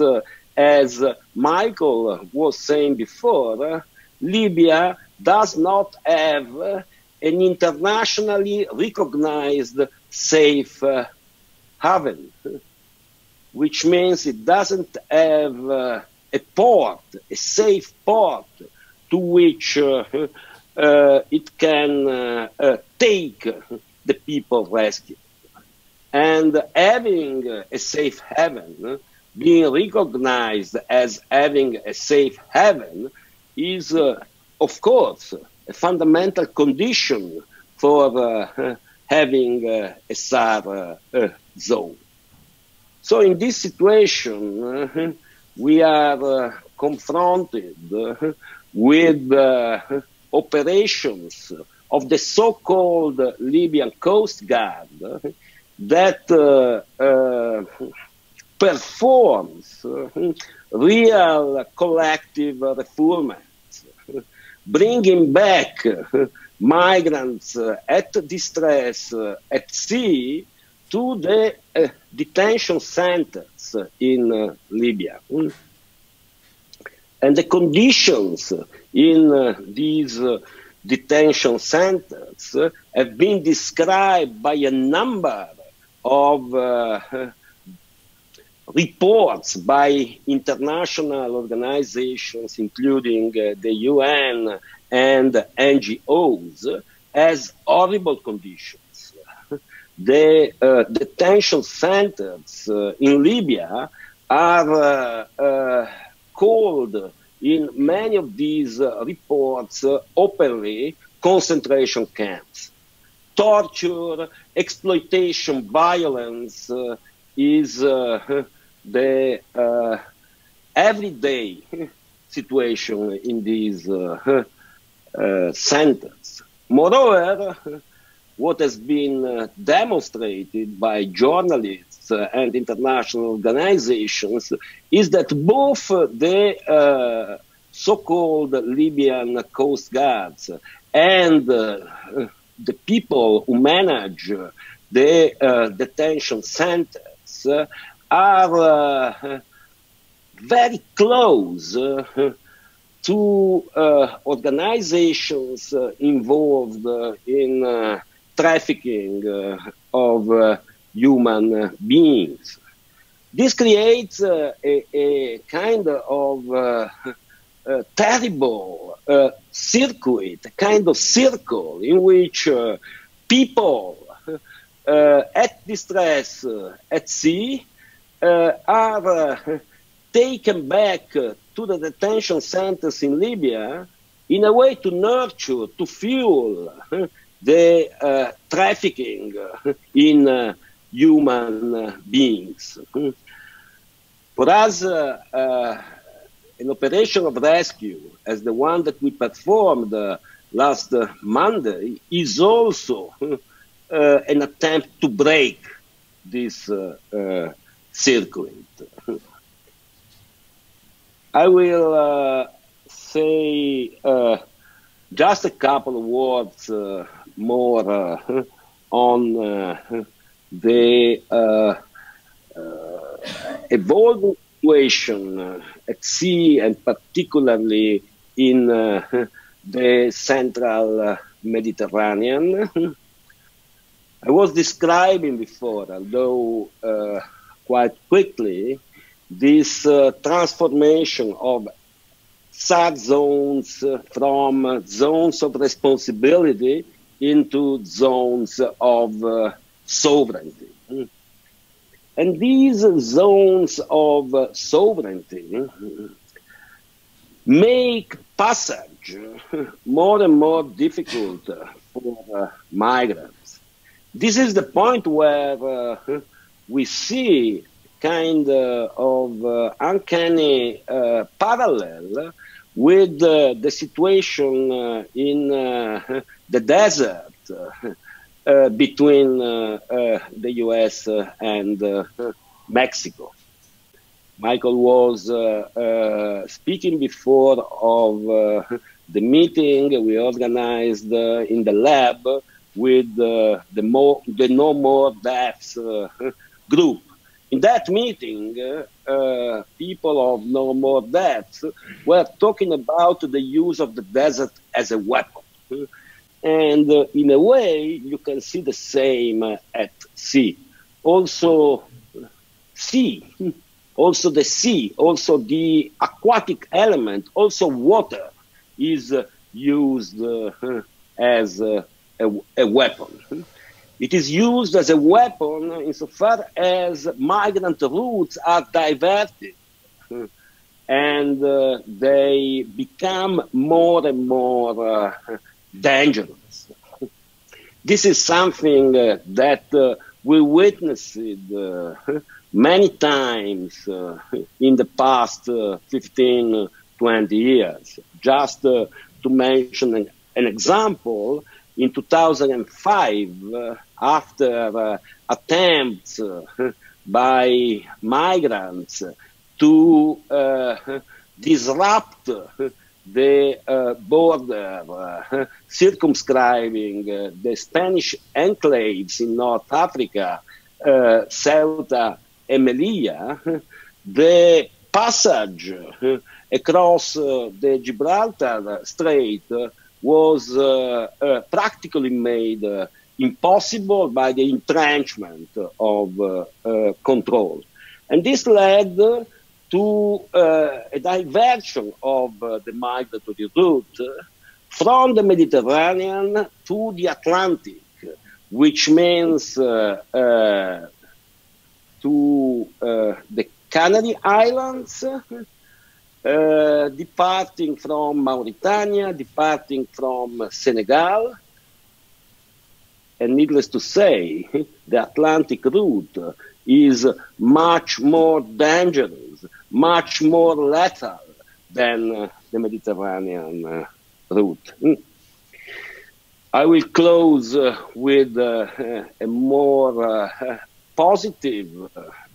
Speaker 6: as Michael was saying before, Libya does not have an internationally recognized safe haven, which means it doesn't have a port, a safe port to which it can take the people rescued. And having a safe haven, being recognized as having a safe haven, is, of course, a fundamental condition for having a SOS zone. So in this situation, we are confronted with operations of the so-called Libyan Coast Guard that performs real collective refoulement, bringing back migrants at distress at sea to the detention centers in Libya. And the conditions in these detention centers have been described by a number of reports by international organizations, including the UN and NGOs, as horrible conditions. The detention centers in Libya are called in many of these reports openly concentration camps. Torture, exploitation, violence is the everyday situation in these centers. Moreover, what has been demonstrated by journalists and international organizations is that both the so-called Libyan Coast Guards and the people who manage the detention centers are very close to organizations involved in trafficking of human beings. This creates a kind of terrible circuit, a kind of circle in which people at distress at sea are taken back to the detention centers in Libya in a way to nurture, to fuel the trafficking in human beings. For us, an operation of rescue, as the one that we performed last Monday, is also an attempt to break this circuit. I will say just a couple of words more on the evolving situation at sea, and particularly in the central Mediterranean. I was describing before, although quite quickly, this transformation of SOS zones from zones of responsibility into zones of sovereignty. And these zones of sovereignty make passage more and more difficult for migrants. This is the point where we see kind of uncanny parallel with the situation in the desert between the US and Mexico. Michael was speaking before of the meeting we organized in the lab with the No More Deaths group. In that meeting, people of No More Deaths were talking about the use of the desert as a weapon. And in a way, you can see the same at sea. Also, the sea, also the aquatic element, also water is used as a weapon. It is used as a weapon insofar as migrant routes are diverted and they become more and more dangerous. This is something that we witnessed many times in the past 15, 20 years. Just to mention an example, in 2005, after attempts by migrants to disrupt the border, circumscribing the Spanish enclaves in North Africa, Ceuta and Melilla, the passage across the Gibraltar Strait was practically made impossible by the entrenchment of control. And this led to a diversion of the migratory route from the Mediterranean to the Atlantic, which means to the Canary Islands, departing from Mauritania, departing from Senegal. And needless to say, the Atlantic route is much more dangerous, much more lethal than the Mediterranean route. I will close with a more positive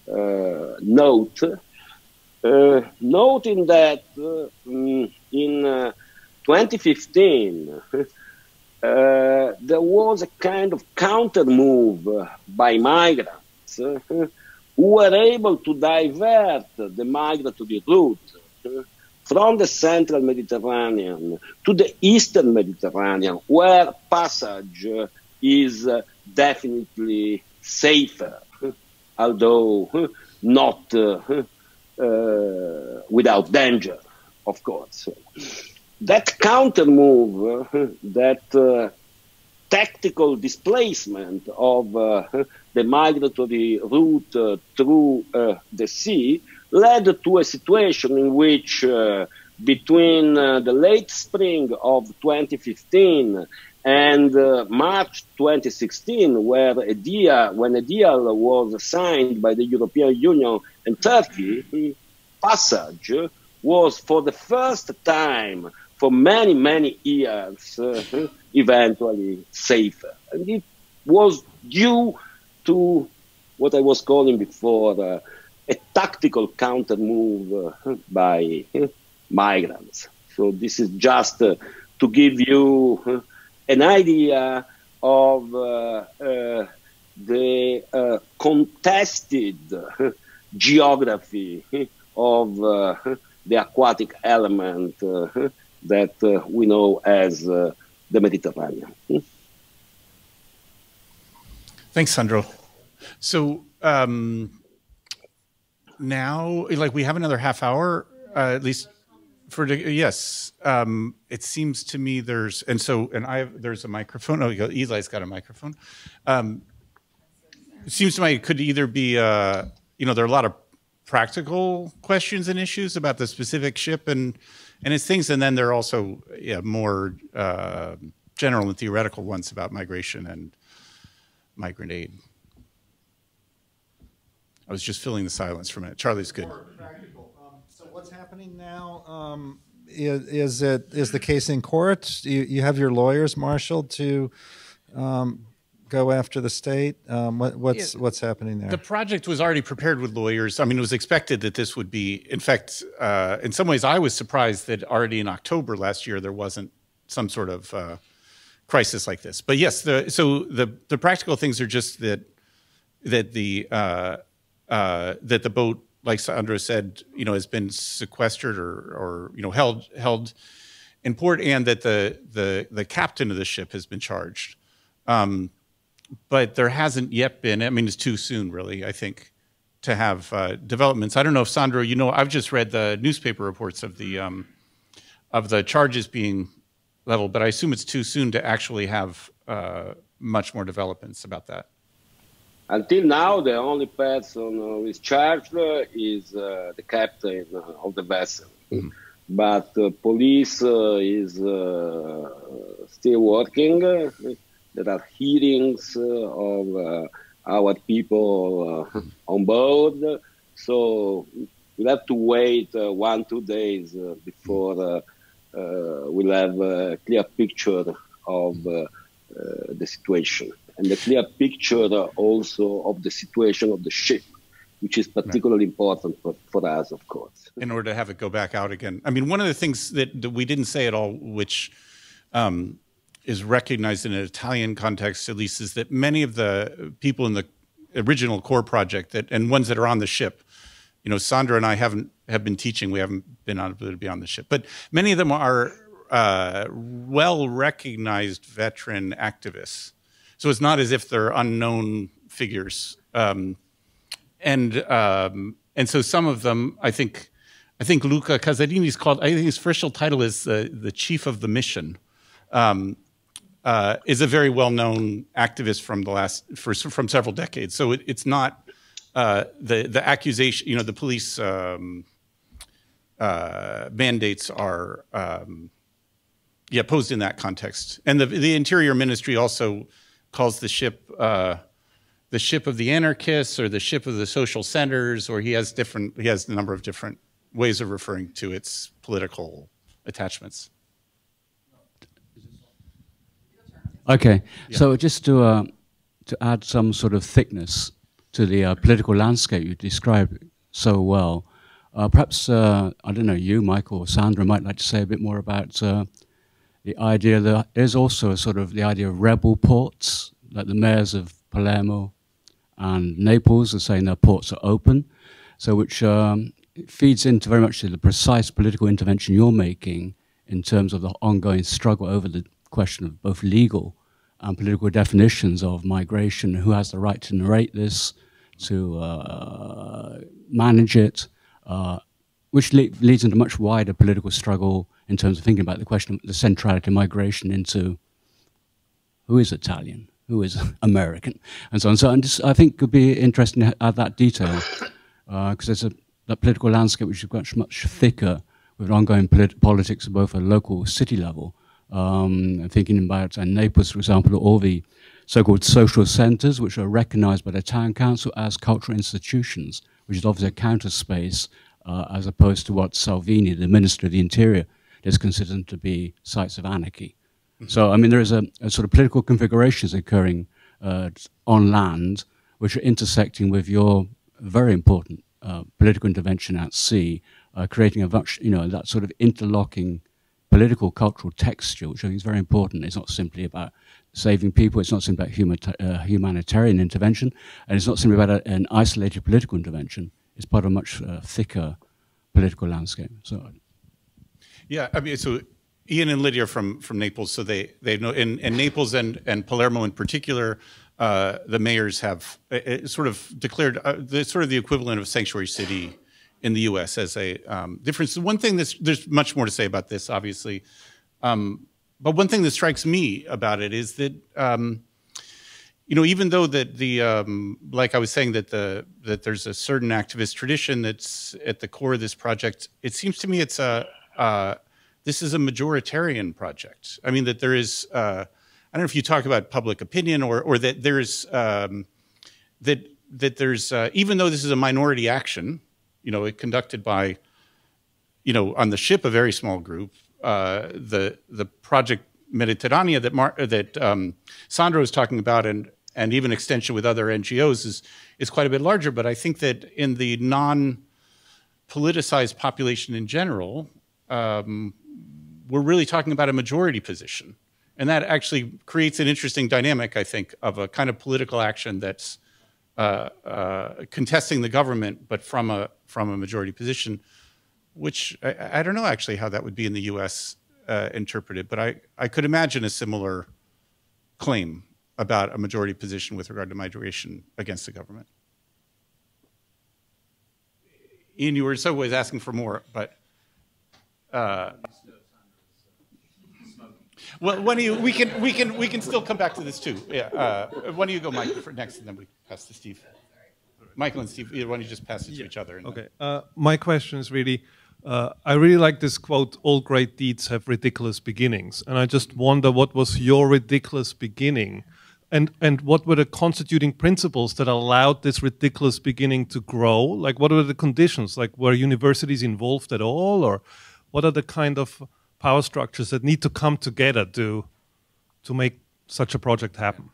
Speaker 6: note, noting that in 2015, there was a kind of counter move by migrants who were able to divert the migratory route from the central Mediterranean to the eastern Mediterranean, where passage is definitely safer, although not without danger, of course. That counter move, that tactical displacement of the migratory route through the sea led to a situation in which between the late spring of 2015 and March 2016, when a deal was signed by the European Union and Turkey, passage was for the first time for many, many years eventually safer. And it was due to what I was calling before a tactical counter move by migrants. So this is just to give you an idea of the contested geography of the aquatic element that we know as the Mediterranean.
Speaker 2: Thanks, Sandro. So now, like, we have another half hour, at least for yes. It seems to me there's there's a microphone. Oh, Eli's got a microphone. It seems to me it could either be there are a lot of practical questions and issues about the specific ship and its things, and then there are also more general and theoretical ones about migration and migrant aid. I was just filling the silence for a minute. Charlie's good.
Speaker 7: So what's happening now? Is the case in court? You have your lawyers marshaled to go after the state? What's happening there?
Speaker 2: The project was already prepared with lawyers. I mean, it was expected that this would be. In fact, in some ways, I was surprised that already in October last year there wasn't some sort of crisis like this. But yes, the practical things are just that the boat, like Sandro said, has been sequestered or held in port, and that the captain of the ship has been charged. But there hasn't yet been. I mean, it's too soon, really, I think, to have developments. I don't know if Sandro, I've just read the newspaper reports of the charges being leveled, but I assume it's too soon to actually have much more developments about that.
Speaker 6: Until now, the only person who is charged is the captain of the vessel. Mm-hmm. But police is still working. There are hearings of our people on board. So we'll have to wait 1-2 days before we'll have a clear picture of the situation. And a clear picture also of the situation of the ship, which is particularly important for us, of course.
Speaker 2: In order to have it go back out again. I mean, one of the things that we didn't say at all, which is recognized in an Italian context, at least, is that many of the people in the original core project and ones that are on the ship, Sandra and I have been teaching. We haven't been able to be on the ship, but many of them are well-recognized veteran activists. So it's not as if they're unknown figures, and so some of them, I think Luca Casarini called. I think his official title is the chief of the mission. Is a very well-known activist from several decades. So it's not the accusation. The police mandates are posed in that context, and the Interior Ministry also calls the ship of the anarchists or the ship of the social centers, or he has a number of different ways of referring to its political attachments.
Speaker 8: Okay, yeah. So just to add some sort of thickness to the political landscape you described so well, perhaps, I don't know, you, Michael, or Sandra might like to say a bit more about the idea that there's also a sort of the idea of rebel ports, like the mayors of Palermo and Naples are saying their ports are open, so which feeds into very much the precise political intervention you're making in terms of the ongoing struggle over the question of both legal and political definitions of migration, who has the right to narrate this, to manage it, which leads into a much wider political struggle in terms of thinking about the question of the centrality of migration into who is Italian, who is American, and so on. So I think it could be interesting to add that detail, because there's that political landscape which is much thicker with ongoing politics at both a local city level. Thinking about Naples, for example, all the so-called social centres, which are recognised by the town council as cultural institutions, which is obviously a counter space, as opposed to what Salvini, the Minister of the Interior, is considered to be sites of anarchy. Mm-hmm. So, I mean, there is a sort of political configurations occurring on land, which are intersecting with your very important political intervention at sea, creating a that sort of interlocking political cultural texture, which I think is very important. It's not simply about saving people. It's not simply about humanitarian intervention, and it's not simply about an isolated political intervention. It's part of a much thicker political landscape. So,
Speaker 2: yeah, I mean, so Ian and Lydia are from Naples, so they know in Naples and Palermo in particular, the mayors have sort of declared the equivalent of a sanctuary city in the U.S. as a difference. One thing there's much more to say about this, obviously, but one thing that strikes me about it is that even though that like I was saying that there's a certain activist tradition that's at the core of this project, it seems to me it's this is a majoritarian project. I mean that there is. I don't know if you talk about public opinion or that there's that there's even though this is a minority action, it conducted by on the ship a very small group. The project Mediterranea that Sandro is talking about and even extension with other NGOs is quite a bit larger. But I think that in the non-politicized population in general, we're really talking about a majority position. And that actually creates an interesting dynamic, I think, of a kind of political action that's contesting the government, but from a majority position, which I don't know actually how that would be in the U.S. Interpreted, but I could imagine a similar claim about a majority position with regard to migration against the government. Ian, you were so always asking for more, but well, why don't you? We can still come back to this too. Yeah. Why don't you go, Mike, for next, and then we pass to Steve. Michael and Steve, why don't you just pass it to each other?
Speaker 9: Okay. My question is really, I really like this quote: "All great deeds have ridiculous beginnings," and I just wonder what was your ridiculous beginning, and what were the constituting principles that allowed this ridiculous beginning to grow? Like, what were the conditions? Like, were universities involved at all, or what are the kind of power structures that need to come together to make such a project happen?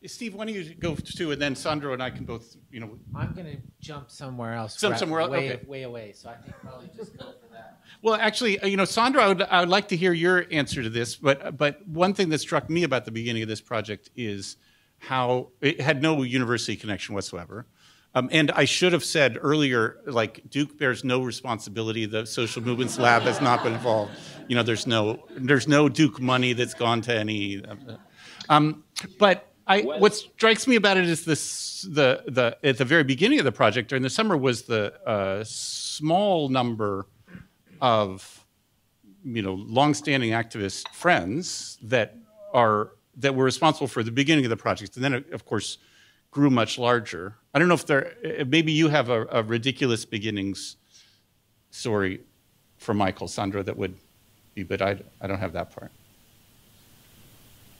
Speaker 2: Steve, why don't you go to, and then Sandro and I can both,
Speaker 10: I'm going to jump somewhere else.
Speaker 2: Somewhere else,
Speaker 10: way away, so I think probably just go for that.
Speaker 2: Well, actually, Sandro, I would like to hear your answer to this, but one thing that struck me about the beginning of this project is how it had no university connection whatsoever. And I should have said earlier, like, Duke bears no responsibility. The Social Movements Lab has not been involved. There's no Duke money that's gone to any. But what strikes me about it is the at the very beginning of the project during the summer was the small number of longstanding activist friends that were responsible for the beginning of the project, and then of course grew much larger. I don't know if maybe you have a ridiculous beginnings story for Michael, Sandro, that would be, but I don't have that part.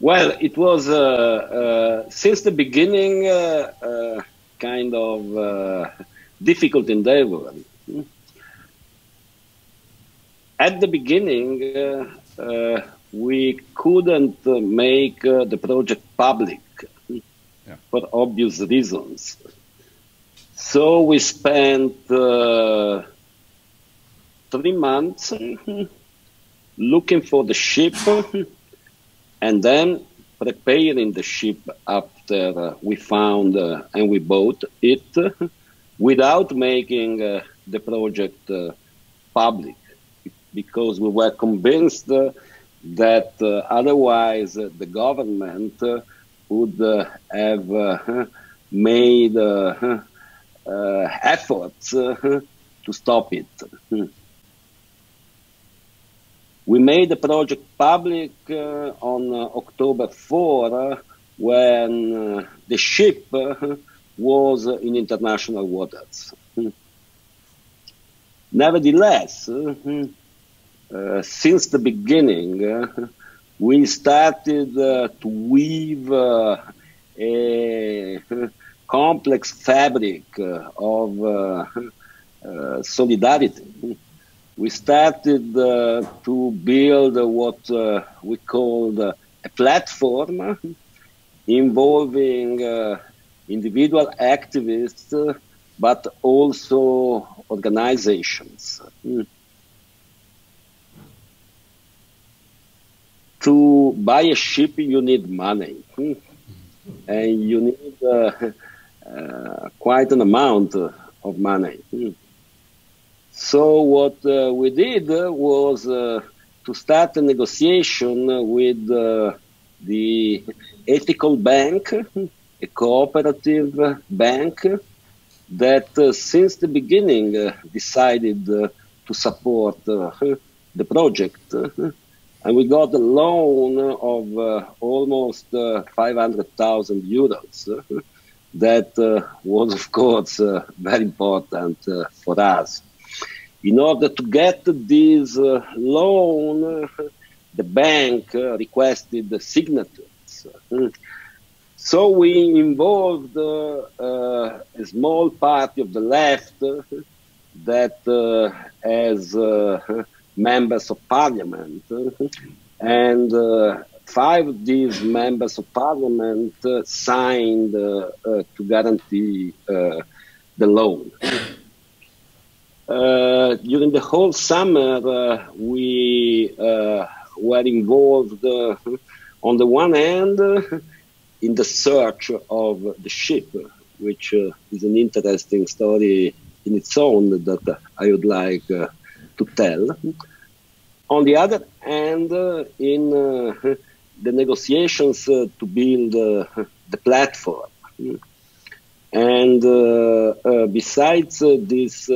Speaker 6: Well, it was since the beginning kind of difficult endeavor. At the beginning, we couldn't make the project public for obvious reasons. So we spent 3 months looking for the ship and then preparing the ship after we found and we bought it without making the project public, because we were convinced that otherwise the government would have made efforts to stop it. We made the project public on October 4 when the ship was in international waters. Nevertheless, since the beginning, we started to weave a complex fabric of solidarity. We started to build what we called a platform involving individual activists, but also organizations. To buy a ship, you need money, and you need quite an amount of money. So what we did was to start a negotiation with the ethical bank, a cooperative bank that since the beginning decided to support the project. And we got a loan of almost 500,000 euros. That was, of course, very important for us. In order to get this loan, the bank requested the signatures. So we involved a small party of the left that has members of parliament, and 5 of these members of parliament signed to guarantee the loan. During the whole summer, we were involved, on the one hand, in the search of the ship, which is an interesting story in its own that I would like to tell. On the other hand, in the negotiations to build the platform. And besides this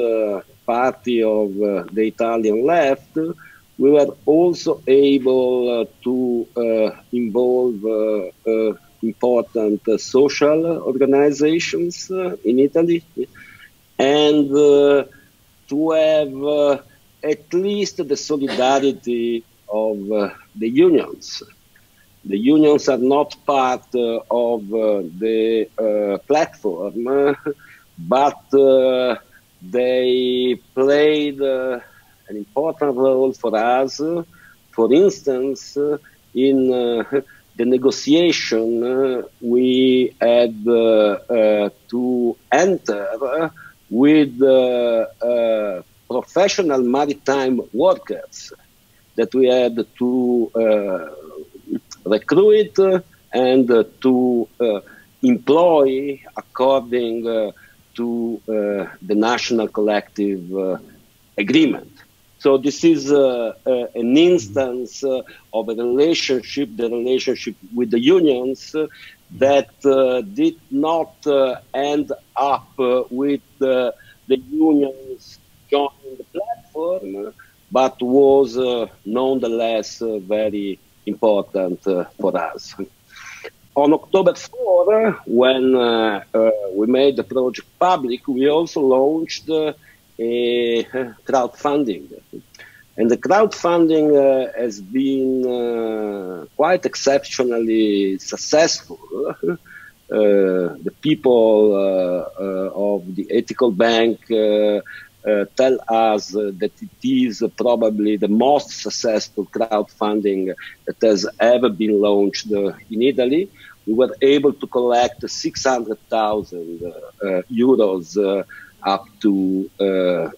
Speaker 6: party of the Italian left, we were also able to involve important social organizations in Italy, and to have at least the solidarity of the unions. The unions are not part of the platform, but they played an important role for us. For instance, in the negotiation, we had to enter with professional maritime workers that we had to recruit and to employ according to the national collective agreement. So this is an instance of a relationship, the relationship with the unions, that did not end up with the unions joining the platform, but was nonetheless very important for us. On October 4, when we made the project public, we also launched a crowdfunding. And the crowdfunding has been quite exceptionally successful. The people of the ethical bank tell us that it is probably the most successful crowdfunding that has ever been launched in Italy. We were able to collect 600,000 euros up to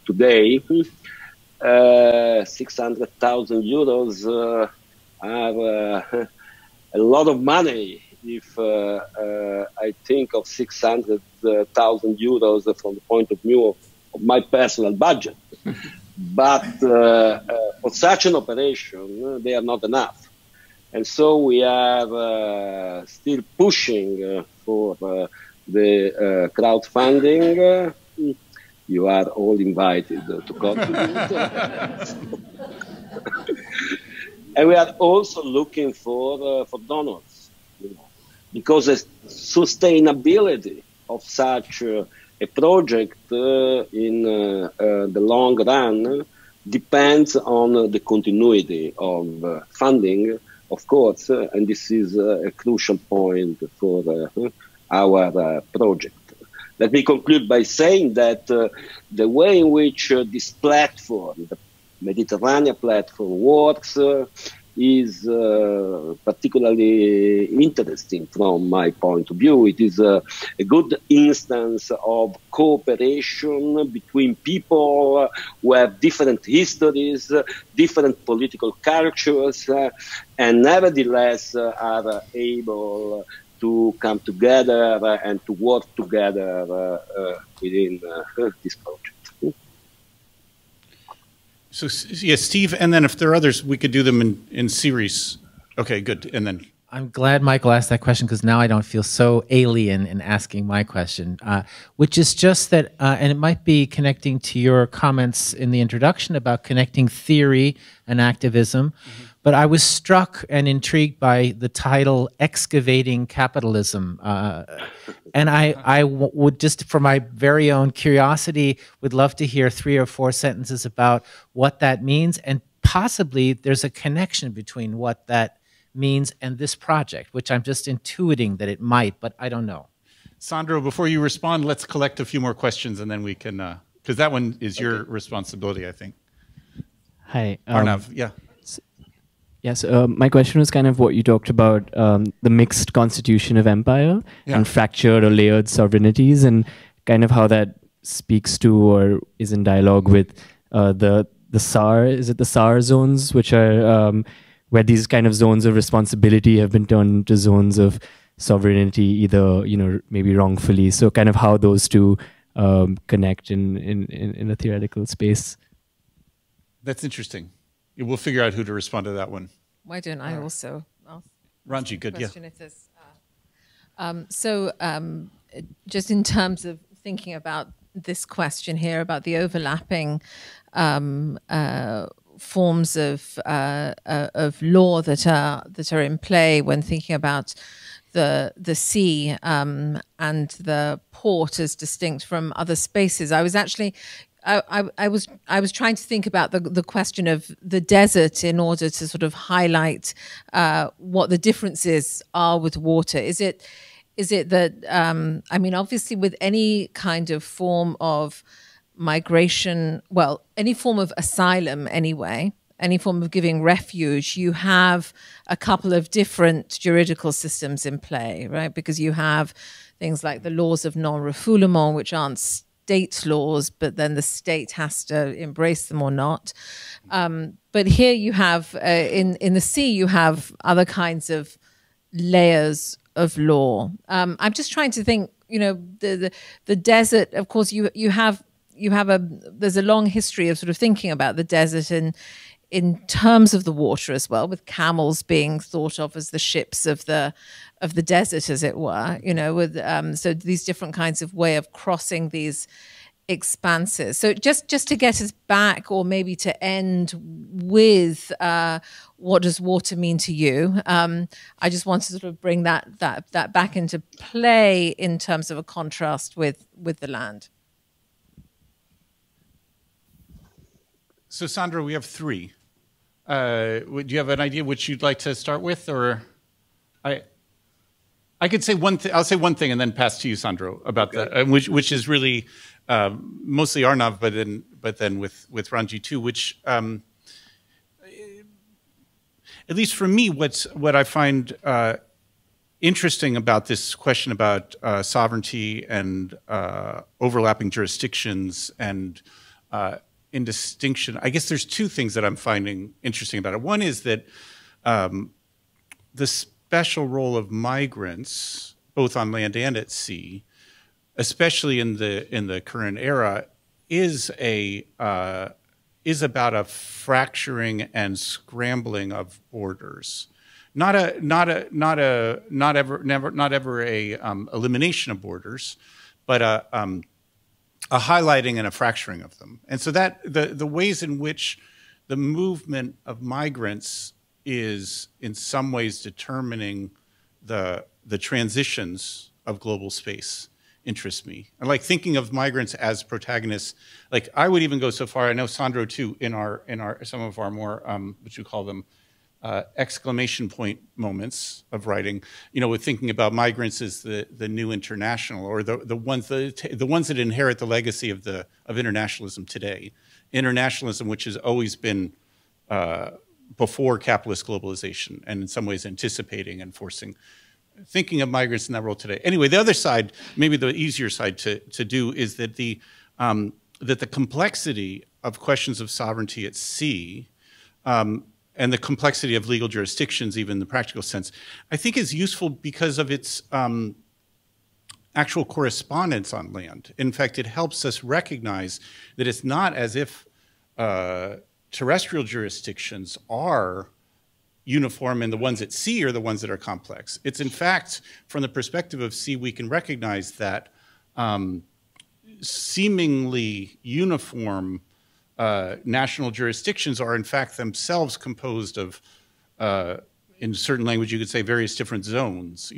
Speaker 6: today. 600,000 euros are a lot of money if I think of 600,000 euros from the point of view of my personal budget. But for such an operation, they are not enough. And so we are still pushing for the crowdfunding. You are all invited to contribute. And we are also looking for donors, because the sustainability of such a project in the long run depends on the continuity of funding, of course, and this is a crucial point for our project. Let me conclude by saying that the way in which this platform, the Mediterranean platform, works is particularly interesting from my point of view. It is a good instance of cooperation between people who have different histories, different political cultures, and nevertheless are able to come together and to work together within this project.
Speaker 2: So, yeah, Steve, and then if there are others, we could do them in series. Okay, good. And then
Speaker 10: I'm glad Michael asked that question, because now I don't feel so alien in asking my question, which is just that, and it might be connecting to your comments in the introduction about connecting theory and activism, but I was struck and intrigued by the title Excavating Capitalism. And I would just, for my very own curiosity, would love to hear 3 or 4 sentences about what that means, and possibly there's a connection between what that means and this project, which I'm just intuiting that it might, but I don't know.
Speaker 2: Sandro, before you respond, let's collect a few more questions, and then we can, because that one is your responsibility, I think.
Speaker 11: Hi.
Speaker 2: Arnav, yeah.
Speaker 11: Yes, my question was kind of what you talked about, the mixed constitution of empire and fractured or layered sovereignties, and kind of how that speaks to or is in dialogue with the SAR, is it the SAR zones, which are where these kind of zones of responsibility have been turned into zones of sovereignty, either, you know, maybe wrongfully. So kind of how those two connect in a theoretical space.
Speaker 2: That's interesting. We'll figure out who to respond to that one.
Speaker 1: Why don't I also ask
Speaker 2: Ranji, good, yeah.
Speaker 1: If there's, just in terms of thinking about this question here about the overlapping forms of law that are in play when thinking about the sea and the port as distinct from other spaces. I was actually I was trying to think about the question of the desert in order to sort of highlight what the differences are with water. Is it that I mean, obviously, with any kind of form of migration, well, any form of asylum anyway, any form of giving refuge, you have a couple of different juridical systems in play, right? Because you have things like the laws of non-refoulement, which aren't state laws, but then the state has to embrace them or not. But here you have, in the sea, you have other kinds of layers of law. I'm just trying to think, you know, the desert, of course, there's a long history of sort of thinking about the desert in terms of the water as well, with camels being thought of as the ships of the desert, as it were, you know, with so these different kinds of way of crossing these expanses. So just to get us back, or maybe to end with what does water mean to you? I just want to sort of bring that back into play in terms of a contrast with the land.
Speaker 2: So, Sandra, we have 3. Do you have an idea which you'd like to start with, or I could say one thing. I'll say one thing and then pass to you, Sandro, about that, which is really mostly Arnav, but then with Ranji too. Which, at least for me, what I find interesting about this question about sovereignty and overlapping jurisdictions and in distinction, I guess there's 2 things that I'm finding interesting about it. One is that the special role of migrants, both on land and at sea, especially in the current era, is about a fracturing and scrambling of borders, not ever a elimination of borders, but a highlighting and a fracturing of them. And so that the ways in which the movement of migrants is in some ways determining the transitions of global space interests me. And like thinking of migrants as protagonists, like I would even go so far, I know Sandro too, in some of our more, what you call them, exclamation point moments of writing, you know, with thinking about migrants as the new international, or the ones that inherit the legacy of internationalism today. Internationalism, which has always been before capitalist globalization, and in some ways anticipating and thinking of migrants in that role today. Anyway, the other side, maybe the easier side to do, is that the complexity of questions of sovereignty at sea, and the complexity of legal jurisdictions, even in the practical sense, I think is useful because of its actual correspondence on land. In fact, it helps us recognize that it's not as if terrestrial jurisdictions are uniform and the ones at sea are the ones that are complex. It's in fact, from the perspective of sea, we can recognize that seemingly uniform national jurisdictions are in fact themselves composed of, in certain language you could say, various different zones,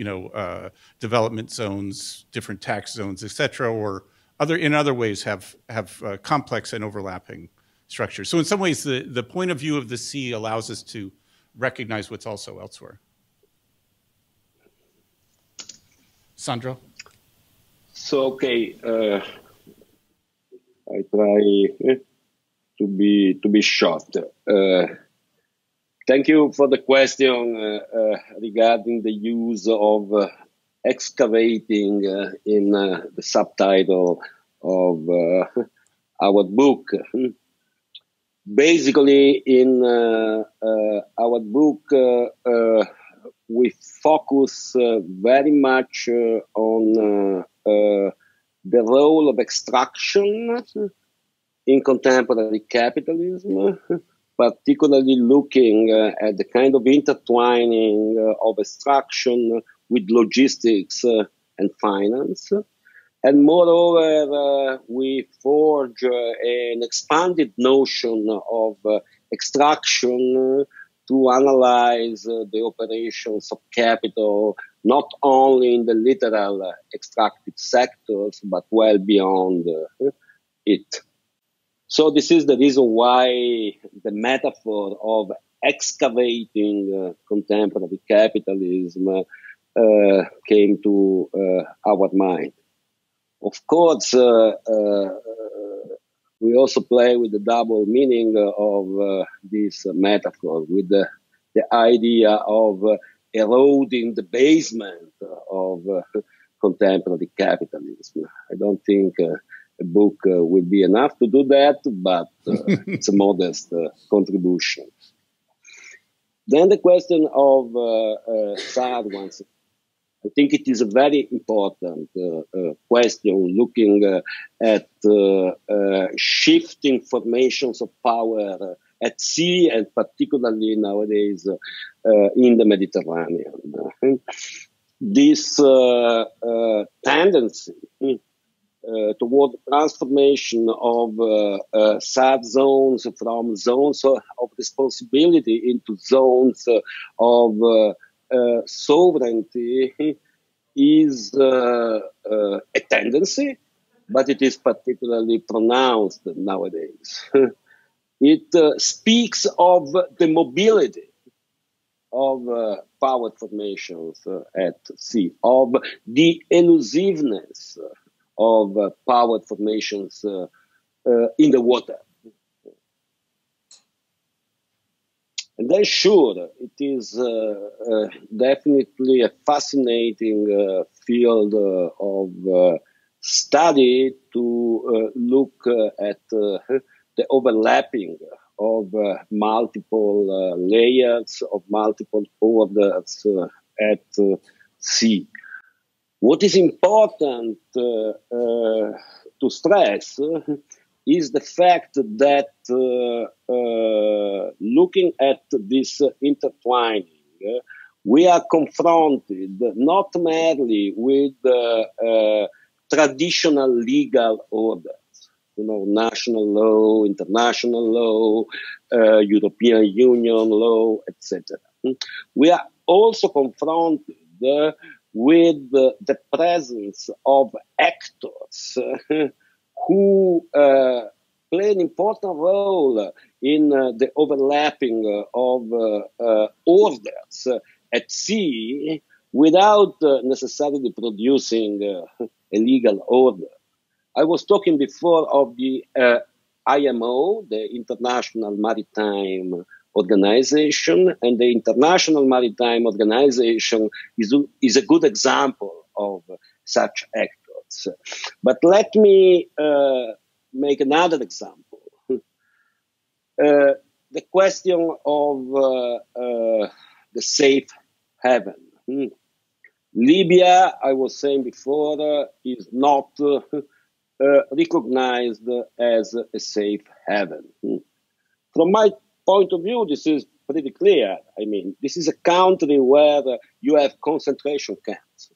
Speaker 2: development zones, different tax zones, etc., or in other ways have complex and overlapping structures. So in some ways, the point of view of the sea allows us to recognize what's also elsewhere. Sandro?
Speaker 6: So, okay, I try to be short. Thank you for the question regarding the use of excavating in the subtitle of our book. Basically, in our book, we focus very much on the role of extraction in contemporary capitalism, particularly looking at the kind of intertwining of extraction with logistics and finance. And moreover, we forge an expanded notion of extraction to analyze the operations of capital, not only in the literal extractive sectors, but well beyond it. So this is the reason why the metaphor of excavating contemporary capitalism came to our mind. Of course, we also play with the double meaning of this metaphor, with the idea of eroding the basement of contemporary capitalism. I don't think a book will be enough to do that, but it's a modest contribution. Then the question of SAD ones. I think it is a very important question, looking at shifting formations of power at sea, and particularly nowadays in the Mediterranean. This tendency toward transformation of SAD zones from zones of responsibility into zones of sovereignty is a tendency, but it is particularly pronounced nowadays. It speaks of the mobility of power formations at sea, of the elusiveness of power formations in the water. And then, sure, it is definitely a fascinating field of study to look at the overlapping of multiple layers, of multiple orders at sea. What is important to stress is the fact that looking at this intertwining, we are confronted not merely with traditional legal orders, national law, international law, European Union law, etc. We are also confronted with the presence of actors who play an important role in the overlapping of orders at sea without necessarily producing a legal order. I was talking before of the IMO, the International Maritime Organization, and the International Maritime Organization is a good example of such actors. But let me make another example. The question of the safe haven. Libya, I was saying before, is not recognized as a safe haven. From my point of view, this is pretty clear. I mean, this is a country where you have concentration camps.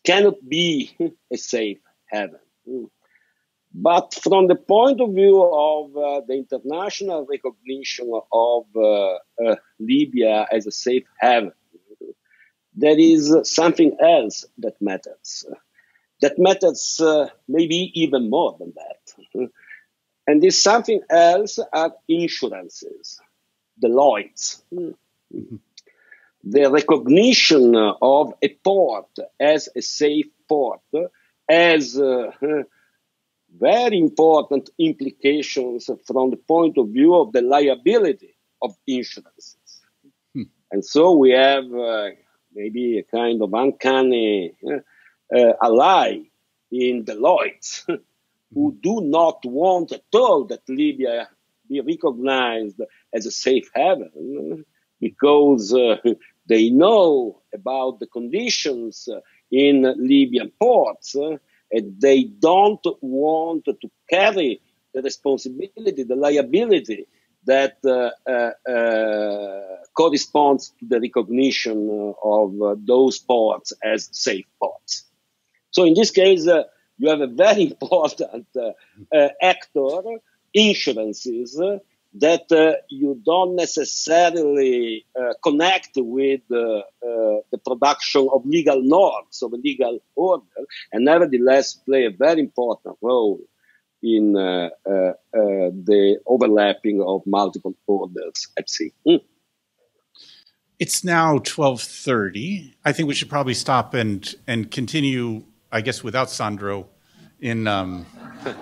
Speaker 6: Cannot be a safe haven. But from the point of view of the international recognition of Libya as a safe haven, there is something else that matters. That matters maybe even more than that. And this something else are insurances, the Lloyds. The recognition of a port as a safe port has very important implications from the point of view of the liability of insurances. And so we have maybe a kind of uncanny ally in the Lloyds who do not want at all that Libya be recognized as a safe haven because they know about the conditions in Libyan ports and they don't want to carry the responsibility, the liability that corresponds to the recognition of those ports as safe ports. So in this case, you have a very important actor, insurances, that you don't necessarily connect with the production of legal norms, of a legal order, and nevertheless play a very important role in the overlapping of multiple orders at sea.
Speaker 2: It's now 12:30. I think we should probably stop and continue, I guess, without Sandro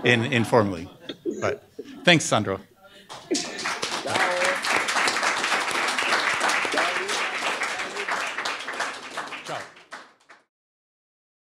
Speaker 2: informally. But thanks, Sandro.